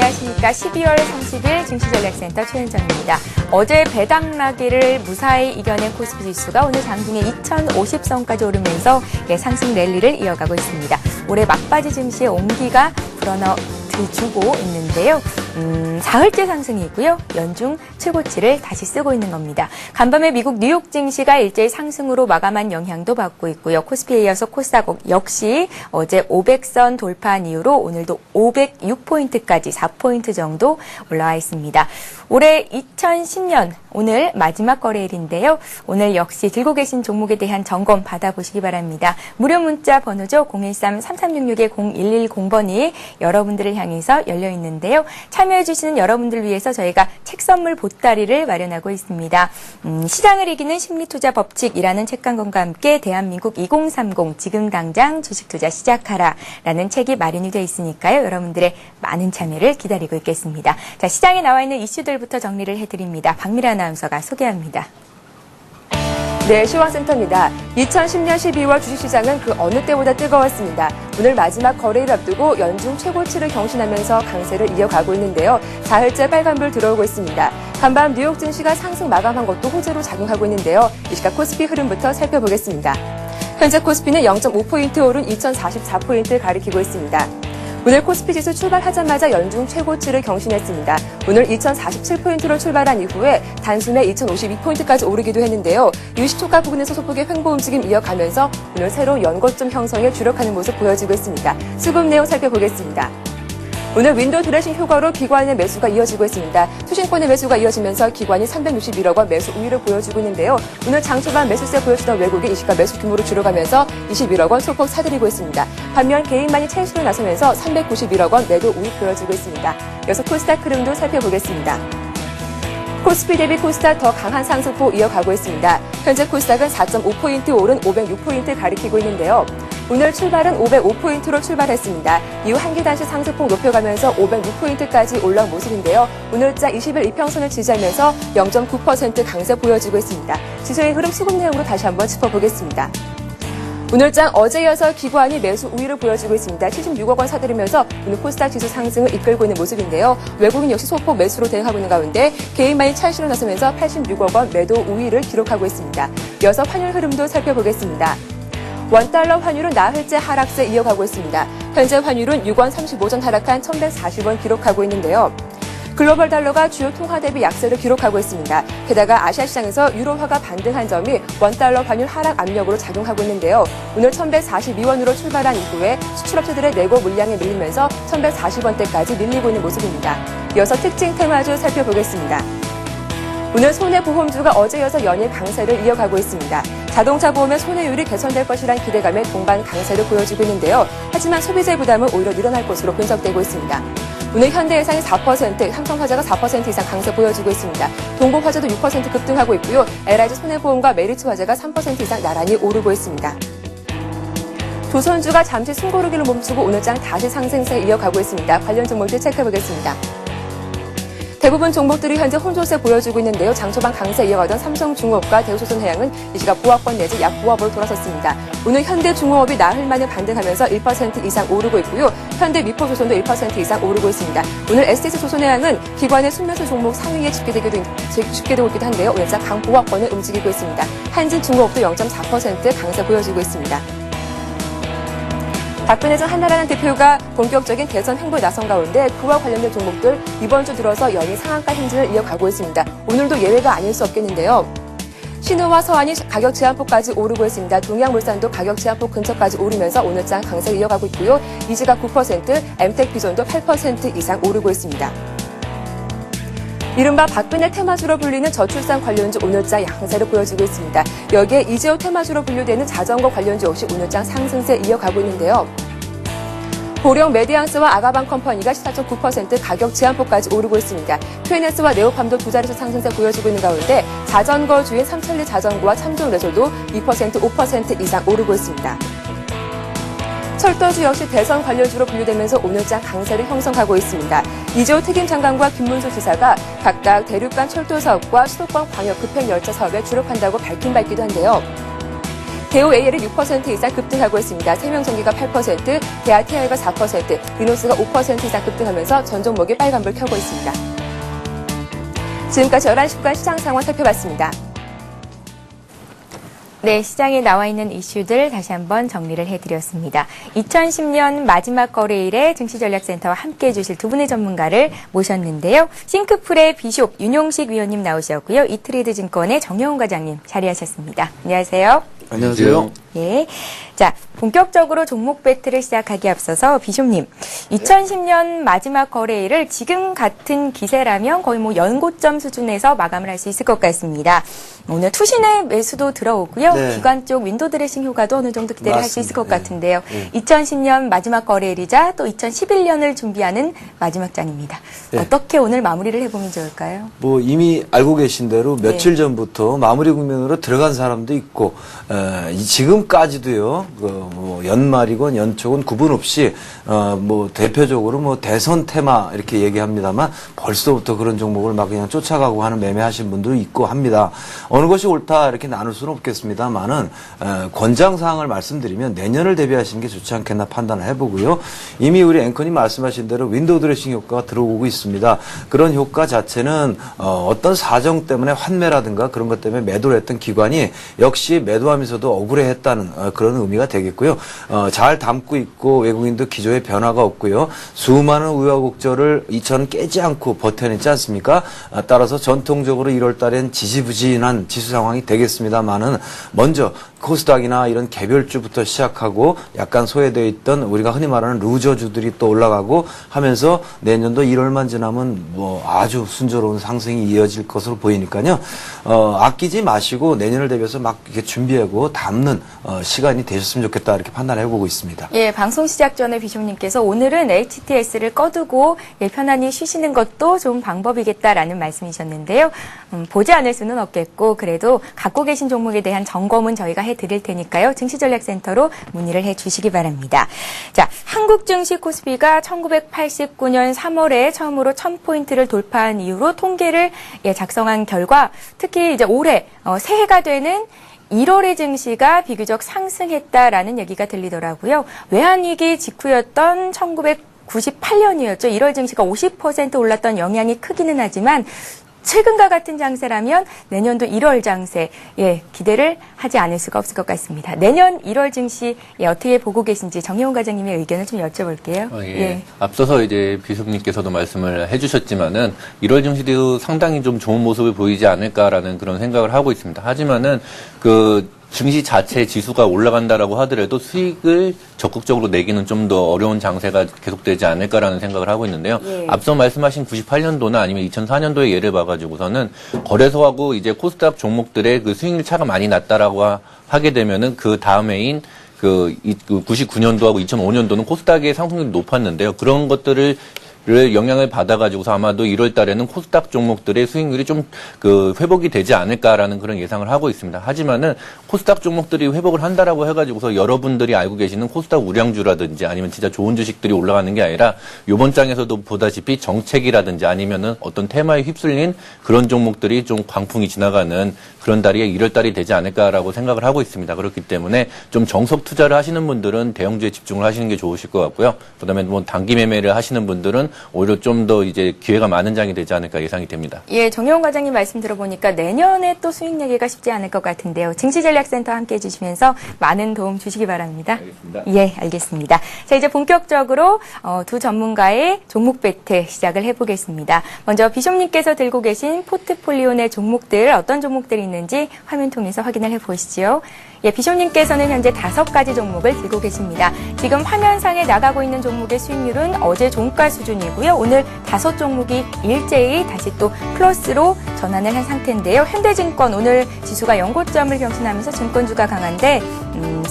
안녕하십니까. 12월 30일 증시전략센터 최현정입니다. 어제 배당나기를 무사히 이겨낸 코스피 지수가 오늘 장중에 2050선까지 오르면서 상승 랠리를 이어가고 있습니다. 올해 막바지 증시의 온기가 불어넣어주고 있는데요. 사흘째 상승이고요. 연중 최고치를 다시 쓰고 있는 겁니다. 간밤에 미국 뉴욕 증시가 일제히 상승으로 마감한 영향도 받고 있고요. 코스피에 이어서 코스닥 역시 어제 500선 돌파한 이후로 오늘도 506포인트까지 4포인트 정도 올라와 있습니다. 올해 2010년 오늘 마지막 거래일인데요. 오늘 역시 들고 계신 종목에 대한 점검 받아보시기 바랍니다. 무료 문자 번호죠. 013-3366-0110번이 여러분들을 향해서 열려 있는데요. 참여해 주시는 여러분들 위해서 저희가 책 선물 보따리를 마련하고 있습니다. 시장을 이기는 심리투자 법칙이라는 책강건과 함께 대한민국 2030 지금 당장 주식투자 시작하라 라는 책이 마련이 되어 있으니까요. 여러분들의 많은 참여를 기다리고 있겠습니다. 자, 시장에 나와 있는 이슈들부터 정리를 해드립니다. 박미라 아나운서가 소개합니다. 네, 시황센터입니다. 2010년 12월 주식시장은 그 어느 때보다 뜨거웠습니다. 오늘 마지막 거래일 앞두고 연중 최고치를 경신하면서 강세를 이어가고 있는데요. 4흘째 빨간불 들어오고 있습니다. 간밤 뉴욕 증시가 상승 마감한 것도 호재로 작용하고 있는데요. 이 시각 코스피 흐름부터 살펴보겠습니다. 현재 코스피는 0.5포인트 오른 2044포인트를 가리키고 있습니다. 오늘 코스피 지수 출발하자마자 연중 최고치를 경신했습니다. 오늘 2047포인트로 출발한 이후에 단숨에 2052포인트까지 오르기도 했는데요. 60초가 부근에서 소폭의 횡보 움직임 이어가면서 오늘 새로운 연고점 형성에 주력하는 모습 보여지고 있습니다. 수급 내용 살펴보겠습니다. 오늘 윈도우 드레싱 효과로 기관의 매수가 이어지고 있습니다. 투신권의 매수가 이어지면서 기관이 361억 원 매수 우위를 보여주고 있는데요. 오늘 장 초반 매수세 보여주던 외국이 이 시각 매수 규모로 줄어가면서 21억 원 소폭 사들이고 있습니다. 반면 개인만이 채시로 나서면서 391억 원 매도 우위 보여지고 있습니다. 이어서 코스닥 흐름도 살펴보겠습니다. 코스피 대비 코스닥 더 강한 상승폭 이어가고 있습니다. 현재 코스닥은 4.5포인트 오른 506포인트 가리키고 있는데요. 오늘 출발은 505포인트로 출발했습니다. 이후 한계단시 상승폭 높여가면서 506포인트까지 올라온 모습인데요. 오늘장 20일 이평선을 지지하면서 0.9% 강세 보여지고 있습니다. 지수의 흐름 수급 내용으로 다시 한번 짚어보겠습니다. 오늘장 어제 이어서 기관이 매수 우위를 보여주고 있습니다. 76억 원 사들이면서 오늘 코스닥 지수 상승을 이끌고 있는 모습인데요. 외국인 역시 소폭 매수로 대응하고 있는 가운데 개인만이 찰시로 나서면서 86억 원 매도 우위를 기록하고 있습니다. 이어서 환율 흐름도 살펴보겠습니다. 원달러 환율은 나흘째 하락세 이어가고 있습니다. 현재 환율은 6원 35전 하락한 1140원 기록하고 있는데요. 글로벌 달러가 주요 통화 대비 약세를 기록하고 있습니다. 게다가 아시아 시장에서 유로화가 반등한 점이 원달러 환율 하락 압력으로 작용하고 있는데요. 오늘 1142원으로 출발한 이후에 수출업체들의 내고 물량에 밀리면서 1140원대까지 밀리고 있는 모습입니다. 이어서 특징 테마주 살펴보겠습니다. 오늘 손해보험주가 어제 이어서 연일 강세를 이어가고 있습니다. 자동차 보험의 손해율이 개선될 것이란 기대감에 동반 강세를 보여주고 있는데요. 하지만 소비재 부담은 오히려 늘어날 것으로 분석되고 있습니다. 오늘 현대해상이 4%, 삼성화재가 4% 이상 강세 보여주고 있습니다. 동국화재도 6% 급등하고 있고요. LIG 손해보험과 메리츠화재가 3% 이상 나란히 오르고 있습니다. 조선주가 잠시 숨고르기를 멈추고 오늘장 다시 상승세 이어가고 있습니다. 관련 종목들 체크해보겠습니다. 대부분 종목들이 현재 혼조세 보여주고 있는데요. 장초반 강세 이어가던 삼성중공업과 대우조선해양은 이 시각 보합권 내지 약보합으로 돌아섰습니다. 오늘 현대중공업이 나흘 만에 반등하면서 1% 이상 오르고 있고요. 현대미포조선도 1% 이상 오르고 있습니다. 오늘 SS조선해양은 기관의 순면수 종목 상위에 집계되고 있기도 한데요. 오늘자 강보합권을 움직이고 있습니다. 한진중공업도 0.4% 강세 보여주고 있습니다. 박근혜 전 한나라당 대표가 본격적인 대선 행보에 나선 가운데 그와 관련된 종목들 이번 주 들어서 연일 상한가 행진을 이어가고 있습니다. 오늘도 예외가 아닐 수 없겠는데요. 신우와 서한이 가격 제한폭까지 오르고 있습니다. 동양물산도 가격 제한폭 근처까지 오르면서 오늘장 강세를 이어가고 있고요. 이지가 9%, 엠텍비전도 8% 이상 오르고 있습니다. 이른바 박근혜 테마주로 불리는 저출산 관련주 오늘장 양세를 보여주고 있습니다. 여기에 이재호 테마주로 분류되는 자전거 관련주 역시 오늘장 상승세 이어가고 있는데요. 보령 메디앙스와 아가방 컴퍼니가 14.9% 가격 제한폭까지 오르고 있습니다. QNS와 네오팜도 두 자릿수 상승세 보여주고 있는 가운데 자전거주인 삼천리 자전거와 참종레소도 2%, 5% 이상 오르고 있습니다. 철도주 역시 대선 관련주로 분류되면서 오늘장 강세를 형성하고 있습니다. 이재호 특임장관과 김문수 지사가 각각 대륙간 철도 사업과 수도권 광역 급행열차 사업에 주력한다고 밝힌 바 있기도 한데요. 대우 AL은 6% 이상 급등하고 있습니다. 생명전기가 8%, 대하 TI가 4%, 리노스가 5% 이상 급등하면서 전 종목이 빨간불 켜고 있습니다. 지금까지 11시간 시장 상황 살펴봤습니다. 네, 시장에 나와 있는 이슈들 다시 한번 정리를 해드렸습니다. 2010년 마지막 거래일에 증시전략센터와 함께해 주실 두 분의 전문가를 모셨는데요. 싱크풀의 비숍 윤용식 위원님 나오셨고요. 이트레이드 증권의 정영훈 과장님 자리하셨습니다. 안녕하세요. 안녕하세요. 예. 자, 본격적으로 종목 배틀을 시작하기 앞서서 비숍님, 2010년 마지막 거래일을 지금 같은 기세라면 거의 뭐 연고점 수준에서 마감을 할 수 있을 것 같습니다. 오늘 투신의 매수도 들어오고요. 네. 기관 쪽 윈도우 드레싱 효과도 어느 정도 기대를 할 수 있을 것 맞습니다. 같은데요. 네. 2010년 마지막 거래일이자 또 2011년을 준비하는 마지막 장입니다. 네. 어떻게 오늘 마무리를 해보면 좋을까요? 뭐 이미 알고 계신 대로 며칠 네. 전부터 마무리 국면으로 들어간 사람도 있고 지금까지도요. 뭐 연말이건 연초건 구분 없이 뭐 대표적으로 뭐 대선 테마 이렇게 얘기합니다만 벌써부터 그런 종목을 막 그냥 쫓아가고 하는 매매하신 분도 있고 합니다. 어느 것이 옳다 이렇게 나눌 수는 없겠습니다만은 권장 사항을 말씀드리면 내년을 대비하시는 게 좋지 않겠나 판단을 해보고요. 이미 우리 앵커님 말씀하신 대로 윈도우 드레싱 효과가 들어오고 있습니다. 그런 효과 자체는 어떤 사정 때문에 환매라든가 그런 것 때문에 매도를 했던 기관이 역시 매도하면서도 억울해했다는 그런 의미가 되겠고요. 잘 담고 있고 외국인도 기조에 변화가 없고요. 수많은 우여곡절을 2000은 깨지 않고 버텨냈지 않습니까? 따라서 전통적으로 1월 달엔 지지부진한 지수 상황이 되겠습니다만은 먼저 코스닥이나 이런 개별주부터 시작하고 약간 소외되어 있던 우리가 흔히 말하는 루저주들이 또 올라가고 하면서 내년도 1월만 지나면 뭐 아주 순조로운 상승이 이어질 것으로 보이니까요. 아끼지 마시고 내년을 대비해서 막 이렇게 준비하고 담는 시간이 되셨으면 좋겠다 이렇게 판단해 보고 있습니다. 예, 방송 시작 전에 비숍님께서 오늘은 HTS를 꺼두고 편안히 쉬시는 것도 좋은 방법이겠다라는 말씀이셨는데요. 보지 않을 수는 없겠고 그래도 갖고 계신 종목에 대한 점검은 저희가 해드릴 테니까요. 증시전략센터로 문의를 해주시기 바랍니다. 자, 한국 증시 코스피가 1989년 3월에 처음으로 1000포인트를 돌파한 이후로 통계를 작성한 결과 특히 이제 올해 새해가 되는 1월의 증시가 비교적 상승했다라는 얘기가 들리더라고요. 외환위기 직후였던 1998년이었죠. 1월 증시가 50% 올랐던 영향이 크기는 하지만 최근과 같은 장세라면 내년도 1월 장세 기대를 하지 않을 수가 없을 것 같습니다. 내년 1월 증시 어떻게 보고 계신지 정영훈 과장님의 의견을 좀 여쭤볼게요. 예. 앞서서 이제 비숍님께서도 말씀을 해주셨지만은 1월 증시도 상당히 좀 좋은 모습을 보이지 않을까라는 그런 생각을 하고 있습니다. 하지만은 증시 자체 지수가 올라간다라고 하더라도 수익을 적극적으로 내기는 좀 더 어려운 장세가 계속되지 않을까라는 생각을 하고 있는데요. 예. 앞서 말씀하신 98년도나 아니면 2004년도의 예를 봐가지고서는 거래소하고 이제 코스닥 종목들의 그 수익률 차가 많이 났다라고 하게 되면은 그 다음해인 99년도하고 2005년도는 코스닥의 상승률이 높았는데요. 그런 것들을 영향을 받아가지고서 아마도 1월 달에는 코스닥 종목들의 수익률이 좀 회복이 되지 않을까라는 그런 예상을 하고 있습니다. 하지만은 코스닥 종목들이 회복을 한다라고 해가지고서 여러분들이 알고 계시는 코스닥 우량주라든지 아니면 진짜 좋은 주식들이 올라가는 게 아니라 요번 장에서도 보다시피 정책이라든지 아니면은 어떤 테마에 휩쓸린 그런 종목들이 좀 광풍이 지나가는 그런 달이 1월 달이 되지 않을까라고 생각을 하고 있습니다. 그렇기 때문에 좀 정석 투자를 하시는 분들은 대형주에 집중을 하시는 게 좋으실 것 같고요. 그다음에 뭐 단기 매매를 하시는 분들은 오히려 좀 더 이제 기회가 많은 장이 되지 않을까 예상이 됩니다. 예, 정영훈 과장님 말씀 들어보니까 내년에 또 수익 내기가 쉽지 않을 것 같은데요. 증시전략센터 함께 해주시면서 많은 도움 주시기 바랍니다. 알겠습니다. 예, 알겠습니다. 자, 이제 본격적으로 두 전문가의 종목 배틀 시작을 해보겠습니다. 먼저 비숍님께서 들고 계신 포트폴리오 내 종목들 어떤 종목들이 있는지 화면 통해서 확인을 해보시죠. 예, 비숍님께서는 현재 5가지 종목을 들고 계십니다. 지금 화면상에 나가고 있는 종목의 수익률은 어제 종가 수준이고요. 오늘 5 종목이 일제히 다시 또 플러스로 전환을 한 상태인데요. 현대증권 오늘 지수가 연고점을 경신하면서 증권주가 강한데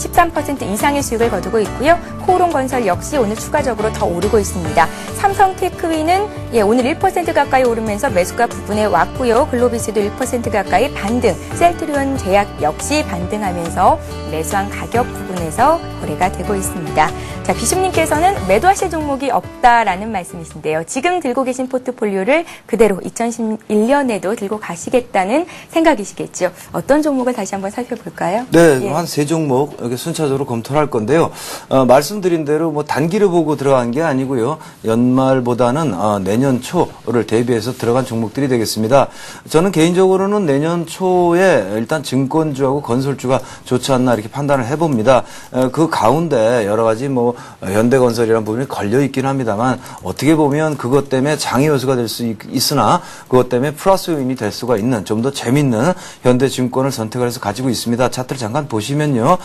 13% 이상의 수익을 거두고 있고요. 코오롱건설 역시 오늘 추가적으로 더 오르고 있습니다. 삼성테크위는 오늘 1% 가까이 오르면서 매수가 부분에 왔고요. 글로비스도 1% 가까이 반등, 셀트리온 제약 역시 반등하면서 매수한 가격 부분에서 거래가 되고 있습니다. 자, 비숍님께서는 매도하실 종목이 없다라는 말씀이신데요. 지금 들고 계신 포트폴리오를 그대로 2011년에도 들고 가시겠다는 생각이시겠죠. 어떤 종목을 다시 한번 살펴볼까요? 네, 한 세 종목 이렇게 순차적으로 검토를 할 건데요. 말씀드린 대로 뭐 단기를 보고 들어간 게 아니고요. 연말보다는 내년 초를 대비해서 들어간 종목들이 되겠습니다. 저는 개인적으로는 내년 초에 일단 증권주하고 건설주가 좋지 않나 이렇게 판단을 해봅니다. 그 가운데 여러 가지 뭐 현대건설이라는 부분이 걸려 있긴 합니다만 어떻게 보면 그것 때문에 장애 요소가 될 수 있으나 그것 때문에 플러스 요인이 될 수가 있는 좀 더 재밌는 현대증권을 선택을 해서 가지고 있습니다. 차트를 잠깐 보시면요.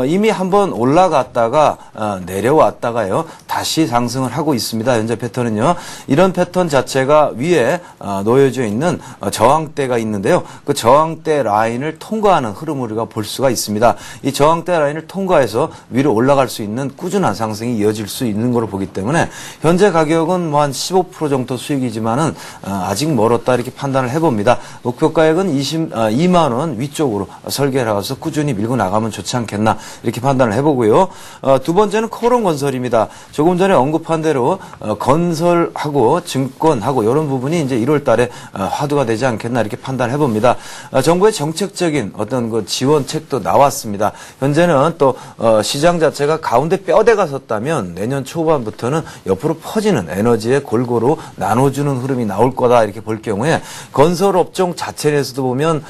이미 한번 올라갔다가 내려왔다가요. 다시 상승을 하고 있습니다. 현재 패턴은요. 이런 패턴 자체가 위에 놓여져 있는 저항대가 있는데요. 그 저항대 라인을 통과하는 흐름을 우리가 볼 수가 있습니다. 이 저항대 라인을 통과해서 위로 올라갈 수 있는 꾸준한 상승이 이어질 수 있는 걸로 보기 때문에 현재 가격은 뭐 한 15% 정도 수익이지만은 아직 멀었다 이렇게 판단을 해봅니다. 목표가액은 2만 원 위쪽으로 설계를 하고서 꾸준히 밀고 나가면 좋지 않겠나 이렇게 판단을 해보고요. 두 번째는 코오롱건설입니다. 조금 전에 언급한 대로 건설하고 증권하고 이런 부분이 이제 1월 달에 화두가 되지 않겠나 이렇게 판단을 해봅니다. 정부의 정책적인 어떤 그 지원책도 나왔습니다. 현재는 또 시장 자체가 가운데 뼈대가 섰다면 내년 초반부터는 옆으로 퍼지는 에너지에 골고루 나눠주는 흐름이 나올 거다 이렇게 볼 경우에 건설업종 자체 내에서도 보면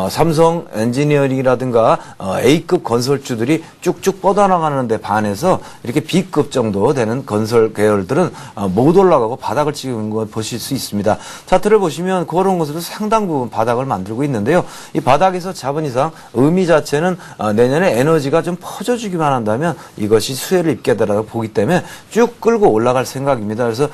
삼성 엔지니어링이라든가 A급 건설주들이 쭉쭉 뻗어나가는 데 반해서 이렇게 B급 정도 되는 건설 계열들은 못 올라가고 바닥을 찍은 걸 보실 수 있습니다. 차트를 보시면 코오롱건설도 상당 부분 바닥을 만들고 있는데요. 이 바닥에서 잡은 이상 의미 자체는 내년에 에너지가 좀 퍼져주기만 한다면 이것이 수혜를 입게 되라고 보기 때문에 쭉 끌고 올라갈 생각입니다. 그래서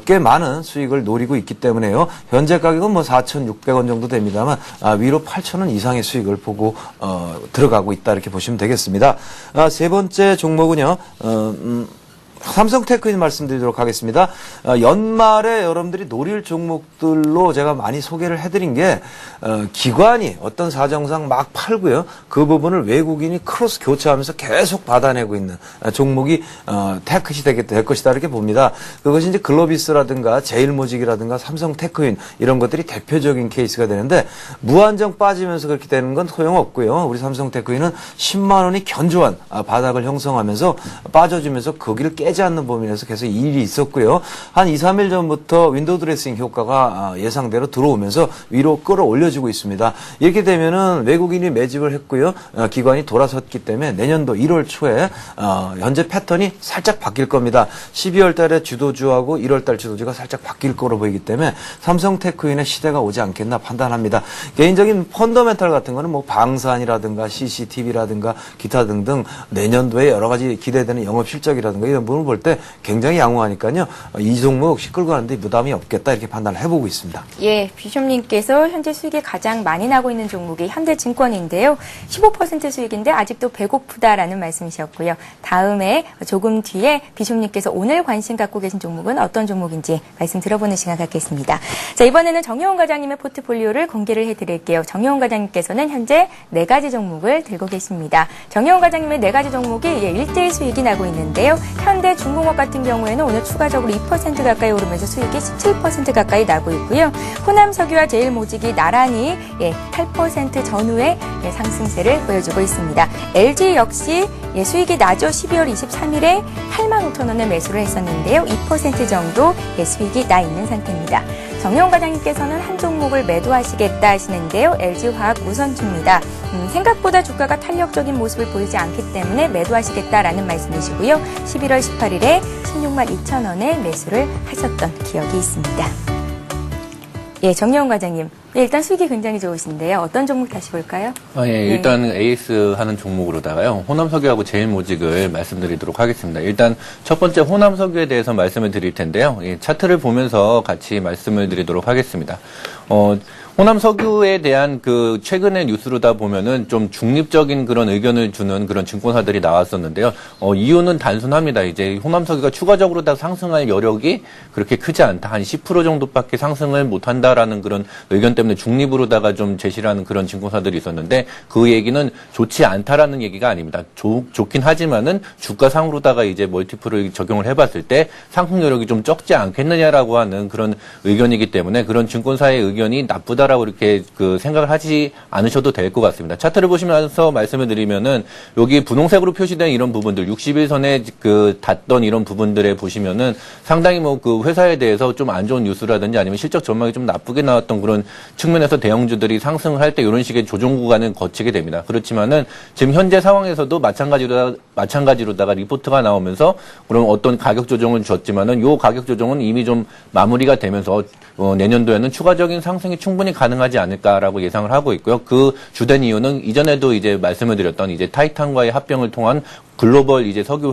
꽤 많은 수익을 노리고 있기 때문에요. 현재 가격은 뭐 4,600원 정도 됩니다만 위로 8,000원 이상의 수익을 보고 들어가고 있다 이렇게 보시면 되겠습니다. 세 번째 종목은요. 삼성테크인 말씀드리도록 하겠습니다. 연말에 여러분들이 노릴 종목들로 제가 많이 소개를 해드린 게 기관이 어떤 사정상 막 팔고요. 그 부분을 외국인이 크로스 교체하면서 계속 받아내고 있는 종목이 테크시 될 것이다 이렇게 봅니다. 그것이 이제 글로비스라든가 제일모직이라든가 삼성테크인 이런 것들이 대표적인 케이스가 되는데 무한정 빠지면서 그렇게 되는 건 소용없고요. 우리 삼성테크인은 10만 원이 견조한 바닥을 형성하면서 빠져주면서 거기를 깨지 않는 범위 내에서 계속 일이 있었고요. 한 2, 3일 전부터 윈도우 드레싱 효과가 예상대로 들어오면서 위로 끌어올려지고 있습니다. 이렇게 되면은 외국인이 매집을 했고요. 기관이 돌아섰기 때문에 내년도 1월 초에 현재 패턴이 살짝 바뀔 겁니다. 12월 달에 주도주하고 1월 달 주도주가 살짝 바뀔 거로 보이기 때문에 삼성테크인의 시대가 오지 않겠나 판단합니다. 개인적인 펀더멘탈 같은 거는 뭐 방산이라든가 CCTV라든가 기타 등등 내년도에 여러 가지 기대되는 영업 실적이라든가 이런 부분을 볼 때 굉장히 양호하니까요. 이 종목 역시 끌고 가는데 부담이 없겠다 이렇게 판단을 해보고 있습니다. 예, 비숍님께서 현재 수익이 가장 많이 나고 있는 종목이 현대증권인데요. 15% 수익인데 아직도 배고프다라는 말씀이셨고요. 다음에 조금 뒤에 비숍님께서 오늘 관심 갖고 계신 종목은 어떤 종목인지 말씀 들어보는 시간 갖겠습니다. 자, 이번에는 정효원 과장님의 포트폴리오를 공개를 해드릴게요. 정효원 과장님께서는 현재 4가지 종목을 들고 계십니다. 정효원 과장님의 4가지 종목이 1대1 수익이 나고 있는데요. 현대 중공업 같은 경우에는 오늘 추가적으로 2% 가까이 오르면서 수익이 17% 가까이 나고 있고요. 호남석유와 제일모직이 나란히 8% 전후의 상승세를 보여주고 있습니다. LG 역시 수익이 나죠. 12월 23일에 85,000원에 매수를 했었는데요. 2% 정도 수익이 나 있는 상태입니다. 정효원 과장님께서는 한 종목을 매도하시겠다 하시는데요. LG화학 우선주입니다. 생각보다 주가가 탄력적인 모습을 보이지 않기 때문에 매도하시겠다라는 말씀이시고요. 11월 18일에 16만 2천원에 매수를 하셨던 기억이 있습니다. 예, 정효원 과장님. 일단 수익이 굉장히 좋으신데요. 어떤 종목 다시 볼까요? 일단 AS 하는 종목으로다가요. 호남석유하고 제일모직을 말씀드리도록 하겠습니다. 일단 첫 번째 호남석유에 대해서 말씀을 드릴 텐데요. 차트를 보면서 같이 말씀을 드리도록 하겠습니다. 호남 석유에 대한 그 최근의 뉴스로다 보면은 좀 중립적인 그런 의견을 주는 그런 증권사들이 나왔었는데요. 이유는 단순합니다. 이제 호남 석유가 추가적으로 다 상승할 여력이 그렇게 크지 않다. 한 10% 정도밖에 상승을 못 한다라는 그런 의견 때문에 중립으로다가 좀 제시를 하는 그런 증권사들이 있었는데 그 얘기는 좋지 않다라는 얘기가 아닙니다. 좋긴 하지만은 주가상으로다가 이제 멀티플을 적용을 해봤을 때 상승 여력이 좀 적지 않겠느냐라고 하는 그런 의견이기 때문에 그런 증권사의 의견이 나쁘다라고 이렇게 그 생각을 하지 않으셔도 될 것 같습니다. 차트를 보시면서 말씀을 드리면은 여기 분홍색으로 표시된 이런 부분들 60일선에 그 닿던 이런 부분들에 보시면은 상당히 뭐 그 회사에 대해서 좀 안 좋은 뉴스라든지 아니면 실적 전망이 좀 나쁘게 나왔던 그런 측면에서 대형주들이 상승을 할 때 이런 식의 조정 구간을 거치게 됩니다. 그렇지만은 지금 현재 상황에서도 마찬가지로다가 리포트가 나오면서 그런 어떤 가격 조정을 줬지만은 요 가격 조정은 이미 좀 마무리가 되면서 내년도에는 추가적인 상승이 충분히 가능하지 않을까라고 예상을 하고 있고요. 그 주된 이유는 이전에도 이제 말씀을 드렸던 이제 타이탄과의 합병을 통한 글로벌 이제 석유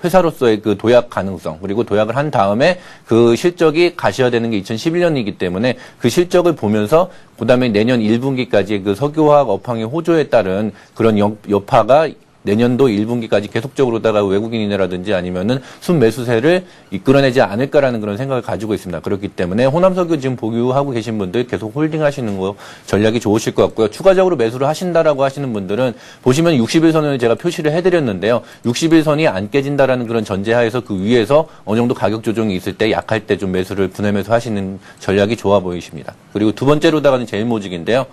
회사로서의 그 도약 가능성 그리고 도약을 한 다음에 그 실적이 가시화되는 게 2011년이기 때문에 그 실적을 보면서 그다음에 내년 1분기까지 그 석유화학 업황의 호조에 따른 그런 여파가 내년도 1분기까지 계속적으로다가 외국인이라든지 아니면은 순매수세를 이끌어내지 않을까라는 그런 생각을 가지고 있습니다. 그렇기 때문에 호남석유 지금 보유하고 계신 분들 계속 홀딩하시는 거 전략이 좋으실 것 같고요. 추가적으로 매수를 하신다라고 하시는 분들은 보시면 60일선을 제가 표시를 해드렸는데요. 60일선이 안 깨진다라는 그런 전제하에서 그 위에서 어느 정도 가격 조정이 있을 때 약할 때 좀 매수를 분할 매수하시는 전략이 좋아 보이십니다. 그리고 두 번째로다가는 제일모직인데요.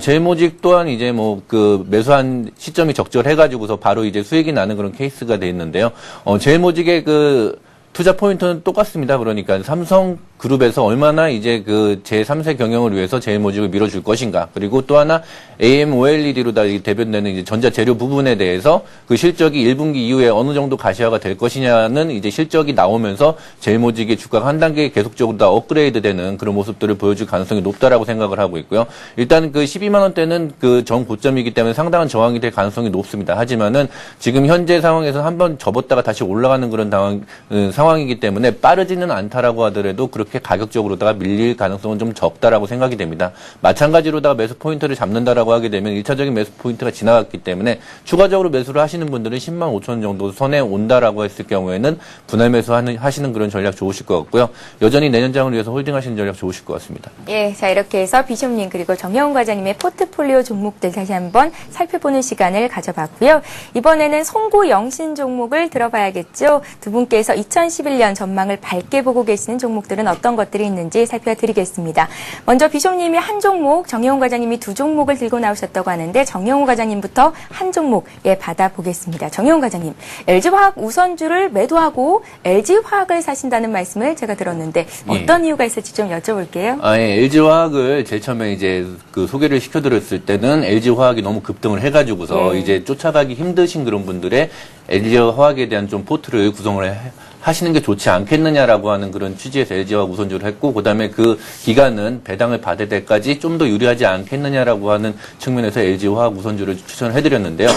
제일모직 또한 이제 뭐 그 매수한 시점이 적절해가지고서 바로 이제 수익이 나는 그런 케이스가 돼 있는데요. 제일모직의 그 투자 포인트는 똑같습니다. 그러니까 삼성그룹에서 얼마나 이제 그 제3세 경영을 위해서 제일모직을 밀어줄 것인가. 그리고 또 하나 AMOLED로 다 대변되는 이제 전자재료 부분에 대해서 그 실적이 1분기 이후에 어느 정도 가시화가 될 것이냐는 이제 실적이 나오면서 제일모직의 주가가 한 단계 계속적으로 다 업그레이드 되는 그런 모습들을 보여줄 가능성이 높다라고 생각을 하고 있고요. 일단 그 12만 원대는 그 전 고점이기 때문에 상당한 저항이 될 가능성이 높습니다. 하지만은 지금 현재 상황에서 한번 접었다가 다시 올라가는 그런 상황이기 때문에 빠르지는 않다라고 하더라도 그렇게 가격적으로다가 밀릴 가능성은 좀 적다라고 생각이 됩니다. 마찬가지로다가 매수 포인트를 잡는다라고 하게 되면 1차적인 매수 포인트가 지나갔기 때문에 추가적으로 매수를 하시는 분들은 10만 5천 원 정도 선에 온다라고 했을 경우에는 분할 매수 하시는 그런 전략 좋으실 것 같고요. 여전히 내년장을 위해서 홀딩하시는 전략 좋으실 것 같습니다. 예, 자 이렇게 해서 비숍님 그리고 정영훈 과장님의 포트폴리오 종목들 다시 한번 살펴보는 시간을 가져봤고요. 이번에는 송구 영신 종목을 들어봐야겠죠. 두 분께서 2011년 전망을 밝게 보고 계시는 종목들은 어떤 것들이 있는지 살펴드리겠습니다. 먼저 비숍님이 한 종목, 정영훈 과장님이 두 종목을 들고 나오셨다고 하는데 정영훈 과장님부터 한 종목 받아보겠습니다. 정영훈 과장님, LG화학 우선주를 매도하고 LG화학을 사신다는 말씀을 제가 들었는데 어떤 이유가 있을지 좀 여쭤볼게요. LG화학을 제일 처음에 이제 그 소개를 시켜드렸을 때는 LG화학이 너무 급등을 해가지고서 이제 쫓아가기 힘드신 그런 분들의 LG화학에 대한 좀 포트를 구성을 하시는 게 좋지 않겠느냐라고 하는 그런 취지에서 LG화학 우선주를 했고, 그 다음에 그 기간은 배당을 받을 때까지 좀 더 유리하지 않겠느냐라고 하는 측면에서 LG화학 우선주를 추천을 해드렸는데요.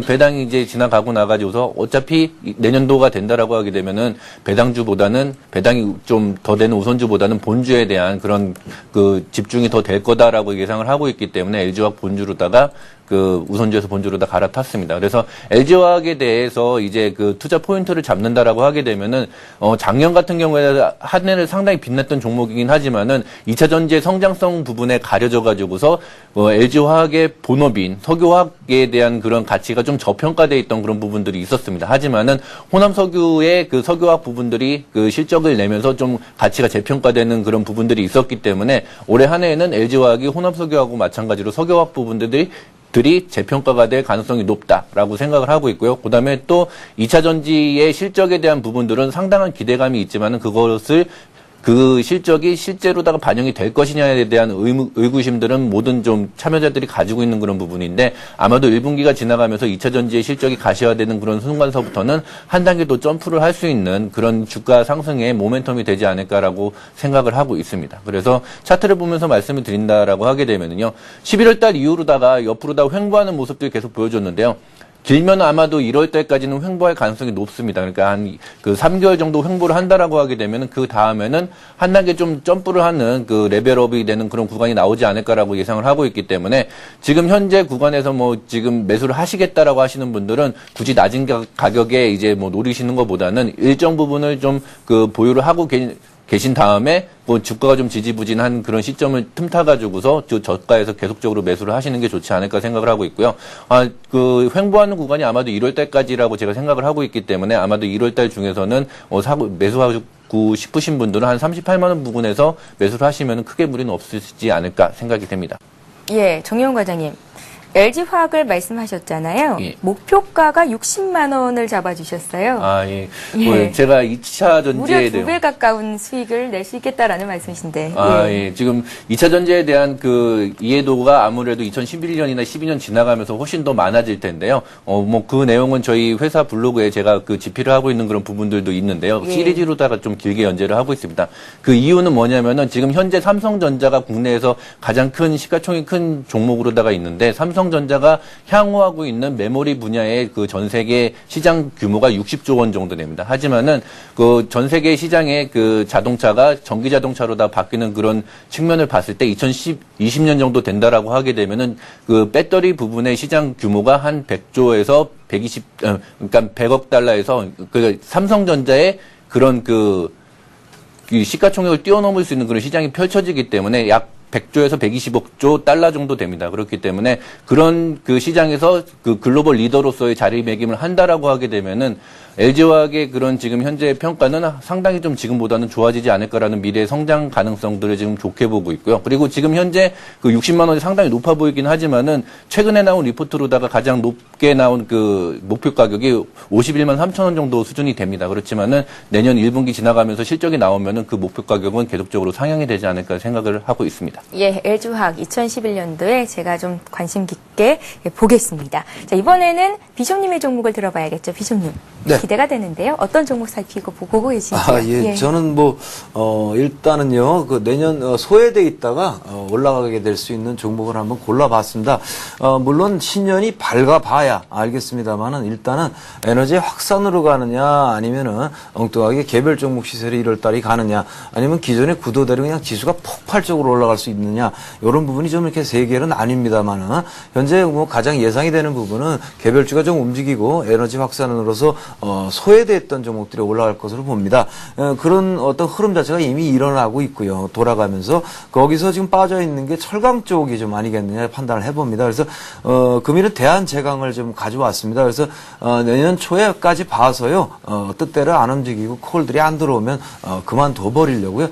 배당이 이제 지나가고 나가지고서 어차피 내년도가 된다라고 하게 되면은 배당주보다는 배당이 좀 더 되는 우선주보다는 본주에 대한 그런 그 집중이 더 될 거다라고 예상을 하고 있기 때문에 LG화학 본주로다가 그 우선주에서 본주로 다 갈아탔습니다. 그래서 LG화학에 대해서 이제 그 투자 포인트를 잡는다라고 하게 되면은 작년 같은 경우에 한 해를 상당히 빛냈던 종목이긴 하지만은 2차 전지의 성장성 부분에 가려져 가지고서 LG화학의 본업인 석유화학에 대한 그런 가치가 좀 저평가돼 있던 그런 부분들이 있었습니다. 하지만은 호남석유의 그 석유화학 부분들이 그 실적을 내면서 좀 가치가 재평가되는 그런 부분들이 있었기 때문에 올해 한 해에는 LG화학이 호남석유하고 마찬가지로 석유화학 부분들이 재평가가 될 가능성이 높다라고 생각을 하고 있고요. 그다음에 또 2차 전지의 실적에 대한 부분들은 상당한 기대감이 있지만은 그것을 그 실적이 실제로다가 반영이 될 것이냐에 대한 의구심들은 모든 좀 참여자들이 가지고 있는 그런 부분인데, 아마도 1분기가 지나가면서 2차 전지의 실적이 가시화되는 그런 순간서부터는 한 단계 더 점프를 할 수 있는 그런 주가 상승의 모멘텀이 되지 않을까라고 생각을 하고 있습니다. 그래서 차트를 보면서 말씀을 드린다라고 하게 되면요, 11월 달 이후로다가 옆으로다가 횡보하는 모습들이 계속 보여줬는데요. 길면 아마도 1월 달까지는 횡보할 가능성이 높습니다. 그러니까 한 그 3개월 정도 횡보를 한다라고 하게 되면은 그 다음에는 한 단계 좀 점프를 하는 그 레벨업이 되는 그런 구간이 나오지 않을까라고 예상을 하고 있기 때문에 지금 현재 구간에서 뭐 지금 매수를 하시겠다라고 하시는 분들은 굳이 낮은 가격에 이제 뭐 노리시는 것보다는 일정 부분을 좀 그 보유를 하고 계신 다음에 뭐 주가가 좀 지지부진한 그런 시점을 틈타가지고서 저가에서 계속적으로 매수를 하시는 게 좋지 않을까 생각을 하고 있고요. 그 횡보하는 구간이 아마도 1월 달까지라고 제가 생각을 하고 있기 때문에 아마도 1월 달 중에서는 매수하고 싶으신 분들은 한 38만 원 부근에서 매수를 하시면 크게 무리는 없으시지 않을까 생각이 됩니다. 예, 정혜원 과장님. LG화학을 말씀하셨잖아요. 예. 목표가가 60만 원을 잡아주셨어요. 예. 예. 제가 2차 전지에 무려 2배 가까운 수익을 낼 수 있겠다라는 말씀이신데. 예. 지금 2차 전지에 대한 그 이해도가 아무래도 2011년이나 12년 지나가면서 훨씬 더 많아질 텐데요. 뭐 그 내용은 저희 회사 블로그에 제가 그 집필을 하고 있는 그런 부분들도 있는데요. 예. 시리즈로다가 좀 길게 연재를 하고 있습니다. 그 이유는 뭐냐면은 지금 현재 삼성전자가 국내에서 가장 큰 시가총액 큰 종목으로다가 있는데 삼성전자가 향후하고 있는 메모리 분야의 그 전 세계 시장 규모가 60조 원 정도 됩니다. 하지만은 그 전 세계 시장의 그 자동차가 전기 자동차로 다 바뀌는 그런 측면을 봤을 때 2020년 정도 된다라고 하게 되면은 그 배터리 부분의 시장 규모가 한 100조에서 그러니까 100억 달러에서 그 삼성전자의 그런 그 시가총액을 뛰어넘을 수 있는 그런 시장이 펼쳐지기 때문에 약 100조에서 120억 달러 정도 됩니다. 그렇기 때문에 그런 그 시장에서 그 글로벌 리더로서의 자리매김을 한다라고 하게 되면은 LG화학의 그런 지금 현재 평가는 상당히 좀 지금보다는 좋아지지 않을까라는 미래의 성장 가능성들을 지금 좋게 보고 있고요. 그리고 지금 현재 그 60만 원이 상당히 높아 보이긴 하지만은 최근에 나온 리포트로다가 가장 높게 나온 그 목표 가격이 51만 3천 원 정도 수준이 됩니다. 그렇지만은 내년 1분기 지나가면서 실적이 나오면은 그 목표 가격은 계속적으로 상향이 되지 않을까 생각을 하고 있습니다. 예, LG화학 2011년도에 제가 좀 관심 깊게 보겠습니다. 자, 이번에는 비숍님의 종목을 들어봐야겠죠. 비숍님. 네. 기대가 되는데요. 어떤 종목 살피고 보고 계신지요? 예. 저는 일단은요, 그 내년 소외돼 있다가 올라가게 될 수 있는 종목을 한번 골라봤습니다. 물론 신년이 밝아봐야 알겠습니다만은 일단은 에너지 확산으로 가느냐 아니면은 엉뚱하게 개별 종목 시세를 1월 달이 가느냐 아니면 기존의 구도대로 그냥 지수가 폭발적으로 올라갈 수 있느냐 이런 부분이 좀 이렇게 세 개는 아닙니다만은 현재 뭐 가장 예상이 되는 부분은 개별주가 좀 움직이고 에너지 확산으로서 소외됐던 종목들이 올라갈 것으로 봅니다. 그런 어떤 흐름 자체가 이미 일어나고 있고요. 돌아가면서 거기서 지금 빠져 있는 게 철강 쪽이 좀 아니겠느냐 판단을 해봅니다. 그래서 금일은 대한제강을 좀 가져왔습니다. 그래서 내년 초에까지 봐서요. 뜻대로 안 움직이고 콜들이 안 들어오면 그만둬 버리려고요.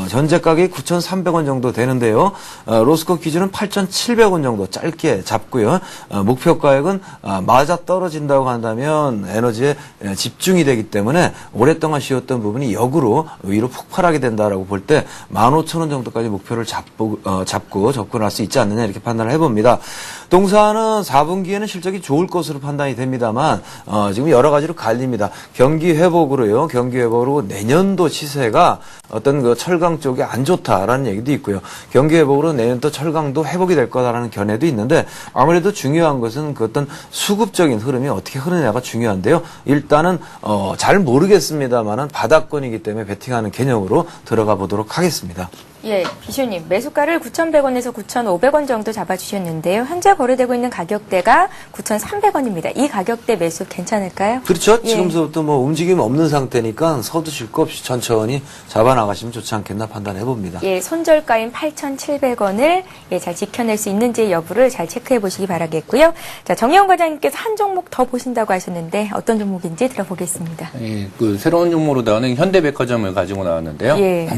현재 가격이 9,300원 정도 되는데요. 로스코 기준은 8,700원 정도 짧게 잡고요. 목표 가격은 맞아 떨어진다고 한다면 에너지에 집중이 되기 때문에 오랫동안 쉬었던 부분이 역으로 위로 폭발하게 된다라고 볼 때 15,000원 정도까지 목표를 잡고 접근할 수 있지 않느냐 이렇게 판단을 해봅니다. 동사는 4분기에는 실적이 좋을 것으로 판단이 됩니다만 지금 여러 가지로 갈립니다. 경기 회복으로 내년도 시세가 어떤 그 철강 쪽이 안 좋다라는 얘기도 있고요. 경기 회복으로 내년도 철강도 회복이 될 거다라는 견해도 있는데 아무래도 중요한 것은 그 어떤 수급적인 흐름이 어떻게 흐르느냐가 중요한데요. 일단은 잘 모르겠습니다만은 바닥권이기 때문에 베팅하는 개념으로 들어가 보도록 하겠습니다. 예, 비쇼님 매수가를 9,100원에서 9,500원 정도 잡아주셨는데요. 현재 거래되고 있는 가격대가 9,300원입니다. 이 가격대 매수 괜찮을까요? 그렇죠. 예. 지금서부터 뭐 움직임 없는 상태니까 서두실 거 없이 천천히 잡아나가시면 좋지 않겠나 판단해 봅니다. 예, 손절가인 8,700원을 잘 지켜낼 수 있는지 여부를 잘 체크해 보시기 바라겠고요. 자, 정혜원 과장님께서 한 종목 더 보신다고 하셨는데 어떤 종목인지 들어보겠습니다. 예, 그 새로운 종목으로다가는 현대백화점을 가지고 나왔는데요. 예.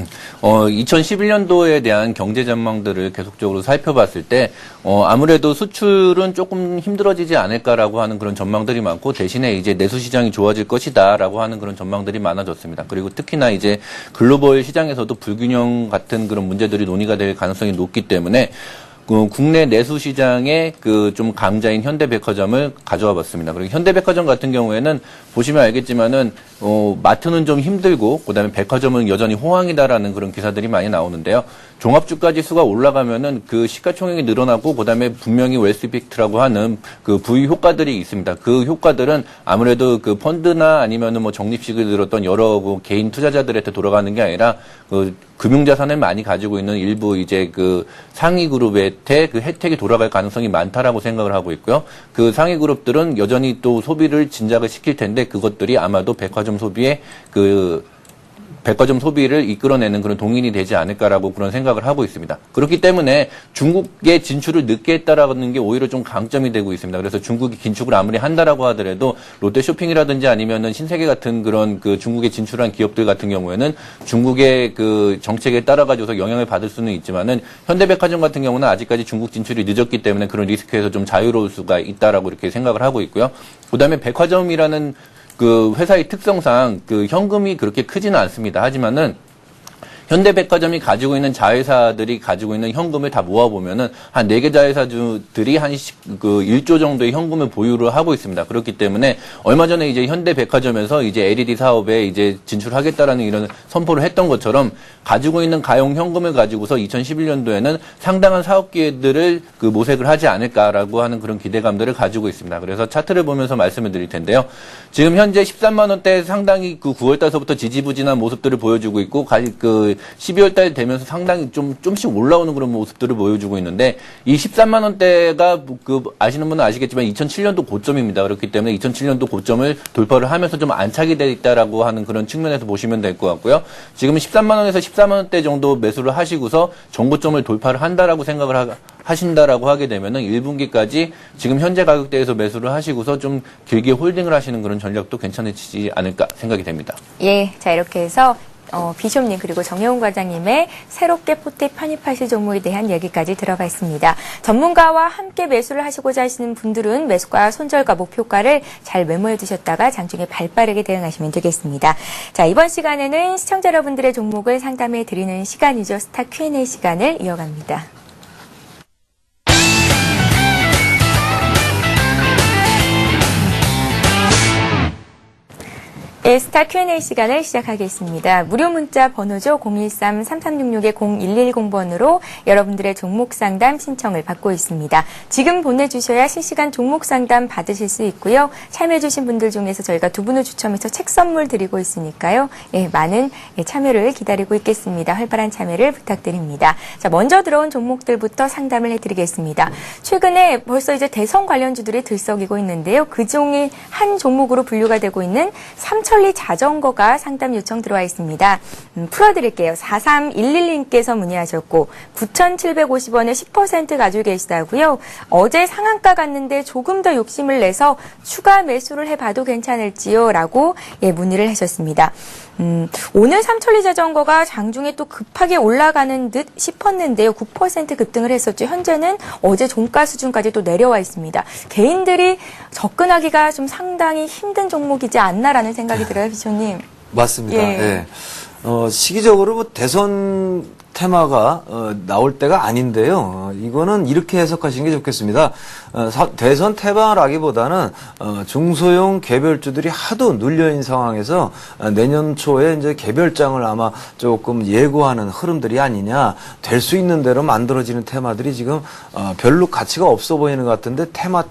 2011년도에 대한 경제 전망들을 계속적으로 살펴봤을 때 아무래도 수출은 조금 힘들어지지 않을까라고 하는 그런 전망들이 많고 대신에 이제 내수 시장이 좋아질 것이다라고 하는 그런 전망들이 많아졌습니다. 그리고 특히나 이제 글로벌 시장에서도 불균형 같은 그런 문제들이 논의가 될 가능성이 높기 때문에 국내 내수 시장의 그 좀 강자인 현대백화점을 가져와 봤습니다. 그리고 현대백화점 같은 경우에는 보시면 알겠지만은 마트는 좀 힘들고 그다음에 백화점은 여전히 호황이다라는 그런 기사들이 많이 나오는데요. 종합주가 지수가 올라가면은 그 시가총액이 늘어나고 그다음에 분명히 웰스 이펙트라고 하는 그 부유 효과들이 있습니다. 그 효과들은 아무래도 그 펀드나 아니면은 뭐 적립식을 들었던 여러 그 개인 투자자들한테 돌아가는 게 아니라 그 금융자산을 많이 가지고 있는 일부 이제 그 상위 그룹한테 그 혜택이 돌아갈 가능성이 많다라고 생각을 하고 있고요. 그 상위 그룹들은 여전히 또 소비를 진작을 시킬 텐데 그것들이 아마도 백화점 소비를 이끌어내는 그런 동인이 되지 않을까라고 그런 생각을 하고 있습니다. 그렇기 때문에 중국의 진출을 늦게 했다라는 게 오히려 좀 강점이 되고 있습니다. 그래서 중국이 긴축을 아무리 한다라고 하더라도 롯데쇼핑이라든지 아니면은 신세계 같은 그런 그 중국에 진출한 기업들 같은 경우에는 중국의 그 정책에 따라 가지고서 영향을 받을 수는 있지만은 현대백화점 같은 경우는 아직까지 중국 진출이 늦었기 때문에 그런 리스크에서 좀 자유로울 수가 있다라고 이렇게 생각을 하고 있고요. 그다음에 백화점이라는 그 회사의 특성상 그 현금이 그렇게 크지는 않습니다. 하지만은 현대백화점이 가지고 있는 자회사들이 가지고 있는 현금을 다 모아보면은 한 4개 자회사들이 한 1조 정도의 현금을 보유를 하고 있습니다. 그렇기 때문에 얼마 전에 이제 현대백화점에서 이제 LED 사업에 이제 진출하겠다라는 이런 선포를 했던 것처럼 가지고 있는 가용 현금을 가지고서 2011년도에는 상당한 사업 기회들을 그 모색을 하지 않을까라고 하는 그런 기대감들을 가지고 있습니다. 그래서 차트를 보면서 말씀을 드릴 텐데요. 지금 현재 13만 원대 상당히 그 9월 달서부터 지지부진한 모습들을 보여주고 있고 그 12월 달 되면서 상당히 좀씩 올라오는 그런 모습들을 보여주고 있는데 이 13만 원대가 그 아시는 분은 아시겠지만 2007년도 고점입니다. 그렇기 때문에 2007년도 고점을 돌파를 하면서 좀 안착이 돼 있다라고 하는 그런 측면에서 보시면 될 것 같고요. 지금 13만 원에서 14만 원대 정도 매수를 하시고서 정고점을 돌파를 한다라고 생각을 하신다라고 하게 되면은 1분기까지 지금 현재 가격대에서 매수를 하시고서 좀 길게 홀딩을 하시는 그런 전략도 괜찮으시지 않을까 생각이 됩니다. 예, 자 이렇게 해서 비숍님 그리고 정혜웅 과장님의 새롭게 포트에 편입하실 종목에 대한 얘기까지 들어봤습니다. 전문가와 함께 매수를 하시고자 하시는 분들은 매수가 손절과 목표가를 잘 메모해 두셨다가 장중에 발빠르게 대응하시면 되겠습니다. 자, 이번 시간에는 시청자 여러분들의 종목을 상담해 드리는 시간이죠. 스타 Q&A 시간을 이어갑니다. 네, 스타 Q&A 시간을 시작하겠습니다. 무료 문자 번호죠. 013-3366-0110번으로 여러분들의 종목 상담 신청을 받고 있습니다. 지금 보내주셔야 실시간 종목 상담 받으실 수 있고요. 참여해주신 분들 중에서 저희가 2분을 추첨해서 책 선물 드리고 있으니까요. 예, 많은 참여를 기다리고 있겠습니다. 활발한 참여를 부탁드립니다. 자, 먼저 들어온 종목들부터 상담을 해드리겠습니다. 최근에 벌써 이제 대선 관련주들이 들썩이고 있는데요. 그 중에 한 종목으로 분류가 되고 있는 삼천리 자전거가 상담 요청 들어와 있습니다. 풀어드릴게요. 4311님께서 문의하셨고 9,750원에 10% 가지고 계시다고요. 어제 상한가 갔는데 조금 더 욕심을 내서 추가 매수를 해봐도 괜찮을지요? 라고 문의를 하셨습니다. 오늘 삼천리 자전거가 장중에 또 급하게 올라가는 듯 싶었는데요. 9% 급등을 했었죠. 현재는 어제 종가 수준까지 또 내려와 있습니다. 개인들이 접근하기가 좀 상당히 힘든 종목이지 않나라는 생각이 들어요, 비쇼님. 맞습니다. 예. 예. 시기적으로 뭐 대선 테마가 나올 때가 아닌데요. 이거는 이렇게 해석하시는 게 좋겠습니다. 대선 테마라기보다는 중소형 개별주들이 하도 눌려있는 상황에서 내년 초에 이제 개별장을 아마 조금 예고하는 흐름들이 아니냐. 될 수 있는 대로 만들어지는 테마들이 지금 별로 가치가 없어 보이는 것 같은데 테마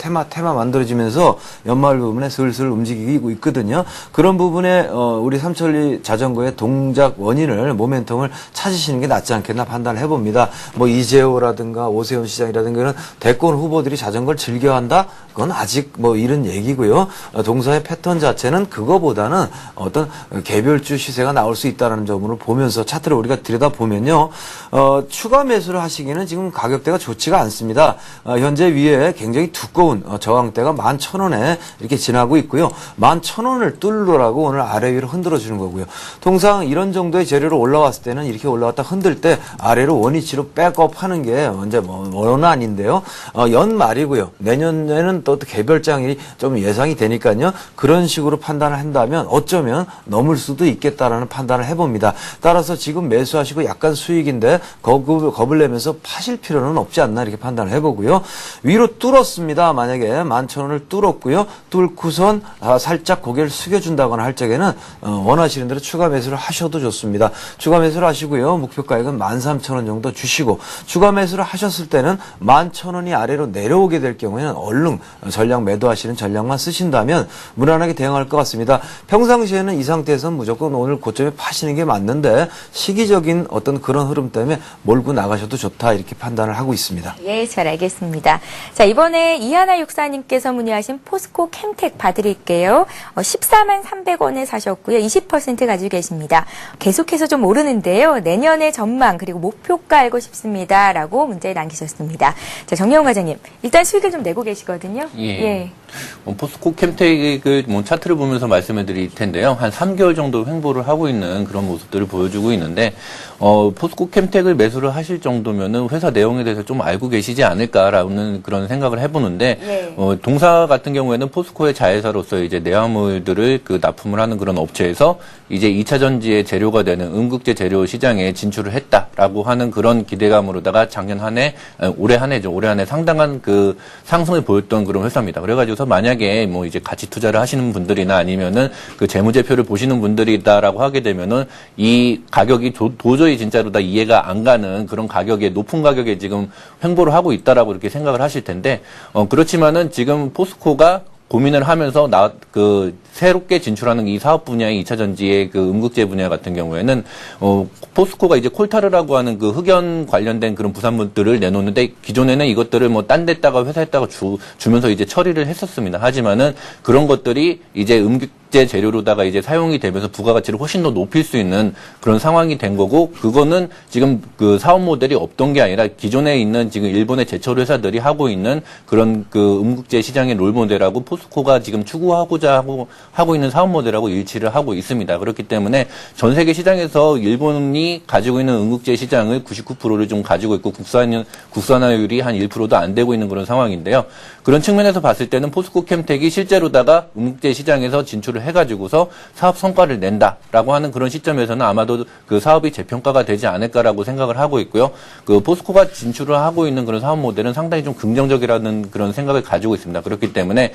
만들어지면서 연말 부분에 슬슬 움직이고 있거든요. 그런 부분에 우리 삼천리 자전거의 동작 원인을 모멘텀을 찾으시는 게 낫지 않겠나 판단을 해봅니다. 뭐 이재호라든가 오세훈 시장이라든가 이런 대권 후보들이 자전거를 즐겨한다? 그건 아직 뭐 이런 얘기고요. 동사의 패턴 자체는 그거보다는 어떤 개별주 시세가 나올 수 있다는 점으로 보면서 차트를 우리가 들여다보면요. 추가 매수를 하시기는 지금 가격대가 좋지가 않습니다. 현재 위에 굉장히 두꺼운 저항대가 11,000원에 이렇게 지나고 있고요. 11,000원을 뚫으라고 오늘 아래 위로 흔들어 주는 거고요. 통상 이런 정도의 재료로 올라왔을 때는 이렇게 올라왔다 흔들 때 아래로 원위치로 백업하는 게 언제 뭐는 아닌데요. 연말이고요. 내년에는 또 개별장이 좀 예상이 되니까요. 그런 식으로 판단을 한다면 어쩌면 넘을 수도 있겠다라는 판단을 해봅니다. 따라서 지금 매수하시고 약간 수익인데 겁을 내면서 파실 필요는 없지 않나 이렇게 판단을 해보고요. 위로 뚫었습니다. 만약에 11,000원을 뚫었고요. 뚫고선 살짝 고개를 숙여준다거나 할 적에는 원하시는 대로 추가 매수를 하셔도 좋습니다. 추가 매수를 하시고요. 목표가액은 13,000원 정도 주시고 추가 매수를 하셨을 때는 11,000원이 아래로 내려오게 될 경우에는 얼른 전량 매도하시는 전략만 쓰신다면 무난하게 대응할 것 같습니다. 평상시에는 이 상태에서는 무조건 오늘 고점에 파시는 게 맞는데 시기적인 어떤 그런 흐름 때문에 몰고 나가셔도 좋다 이렇게 판단을 하고 있습니다. 예, 잘 알겠습니다. 자, 이번에 이하나 육사님께서 문의하신 포스코 캠텍 봐드릴게요. 14만 300원에 사셨고요. 20% 가지고 계십니다. 계속해서 좀 오르는데요. 내년의 전망 그리고 목표가 알고 싶습니다. 라고 문자에 남기셨습니다. 자, 정영훈 과장님. 일단 수익을 좀 내고 계시거든요. 예. 포스코 캠텍을 차트를 보면서 말씀을 드릴 텐데요. 한 3개월 정도 횡보를 하고 있는 그런 모습들을 보여주고 있는데, 포스코 캠텍을 매수를 하실 정도면은 회사 내용에 대해서 좀 알고 계시지 않을까라는 그런 생각을 해보는데, 동사 같은 경우에는 포스코의 자회사로서 이제 내화물들을 납품을 하는 그런 업체에서 이제 2차 전지의 재료가 되는 음극재 재료 시장에 진출을 했다라고 하는 그런 기대감으로다가 올해 한 해 상당한 그 상승을 보였던 그런 회사입니다. 그래가지고서 만약에 뭐 이제 가치 투자를 하시는 분들이나 아니면은 그 재무제표를 보시는 분들이다라고 하게 되면은 이 가격이 도저히 진짜로 다 이해가 안 가는 그런 가격에 높은 가격에 지금 횡보를 하고 있다라고 이렇게 생각을 하실 텐데, 그렇지만은 지금 포스코가 고민을 하면서 새롭게 진출하는 이 사업 분야의 2차 전지의 그 음극재 분야 같은 경우에는, 포스코가 이제 콜타르라고 하는 그 흑연 관련된 그런 부산물들을 내놓는데, 기존에는 이것들을 뭐 딴 데다가 회사에다가 주면서 이제 처리를 했었습니다. 하지만은 그런 것들이 이제 음극재 재료로다가 이제 사용이 되면서 부가가치를 훨씬 더 높일 수 있는 그런 상황이 된 거고, 그거는 지금 그 사업 모델이 없던 게 아니라 기존에 있는 지금 일본의 제철 회사들이 하고 있는 그런 그 음극재 시장의 롤 모델하고 포스코가 지금 추구하고자 하고 있는 사업 모델하고 일치를 하고 있습니다. 그렇기 때문에 전 세계 시장에서 일본이 가지고 있는 음극재 시장을 99%를 좀 가지고 있고 국산화율이 한 1%도 안 되고 있는 그런 상황인데요. 그런 측면에서 봤을 때는 포스코 캠텍이 실제로다가 음극재 시장에서 진출을 해가지고서 사업 성과를 낸다라고 하는 그런 시점에서는 아마도 그 사업이 재평가가 되지 않을까라고 생각을 하고 있고요. 그 포스코가 진출을 하고 있는 그런 사업 모델은 상당히 좀 긍정적이라는 그런 생각을 가지고 있습니다. 그렇기 때문에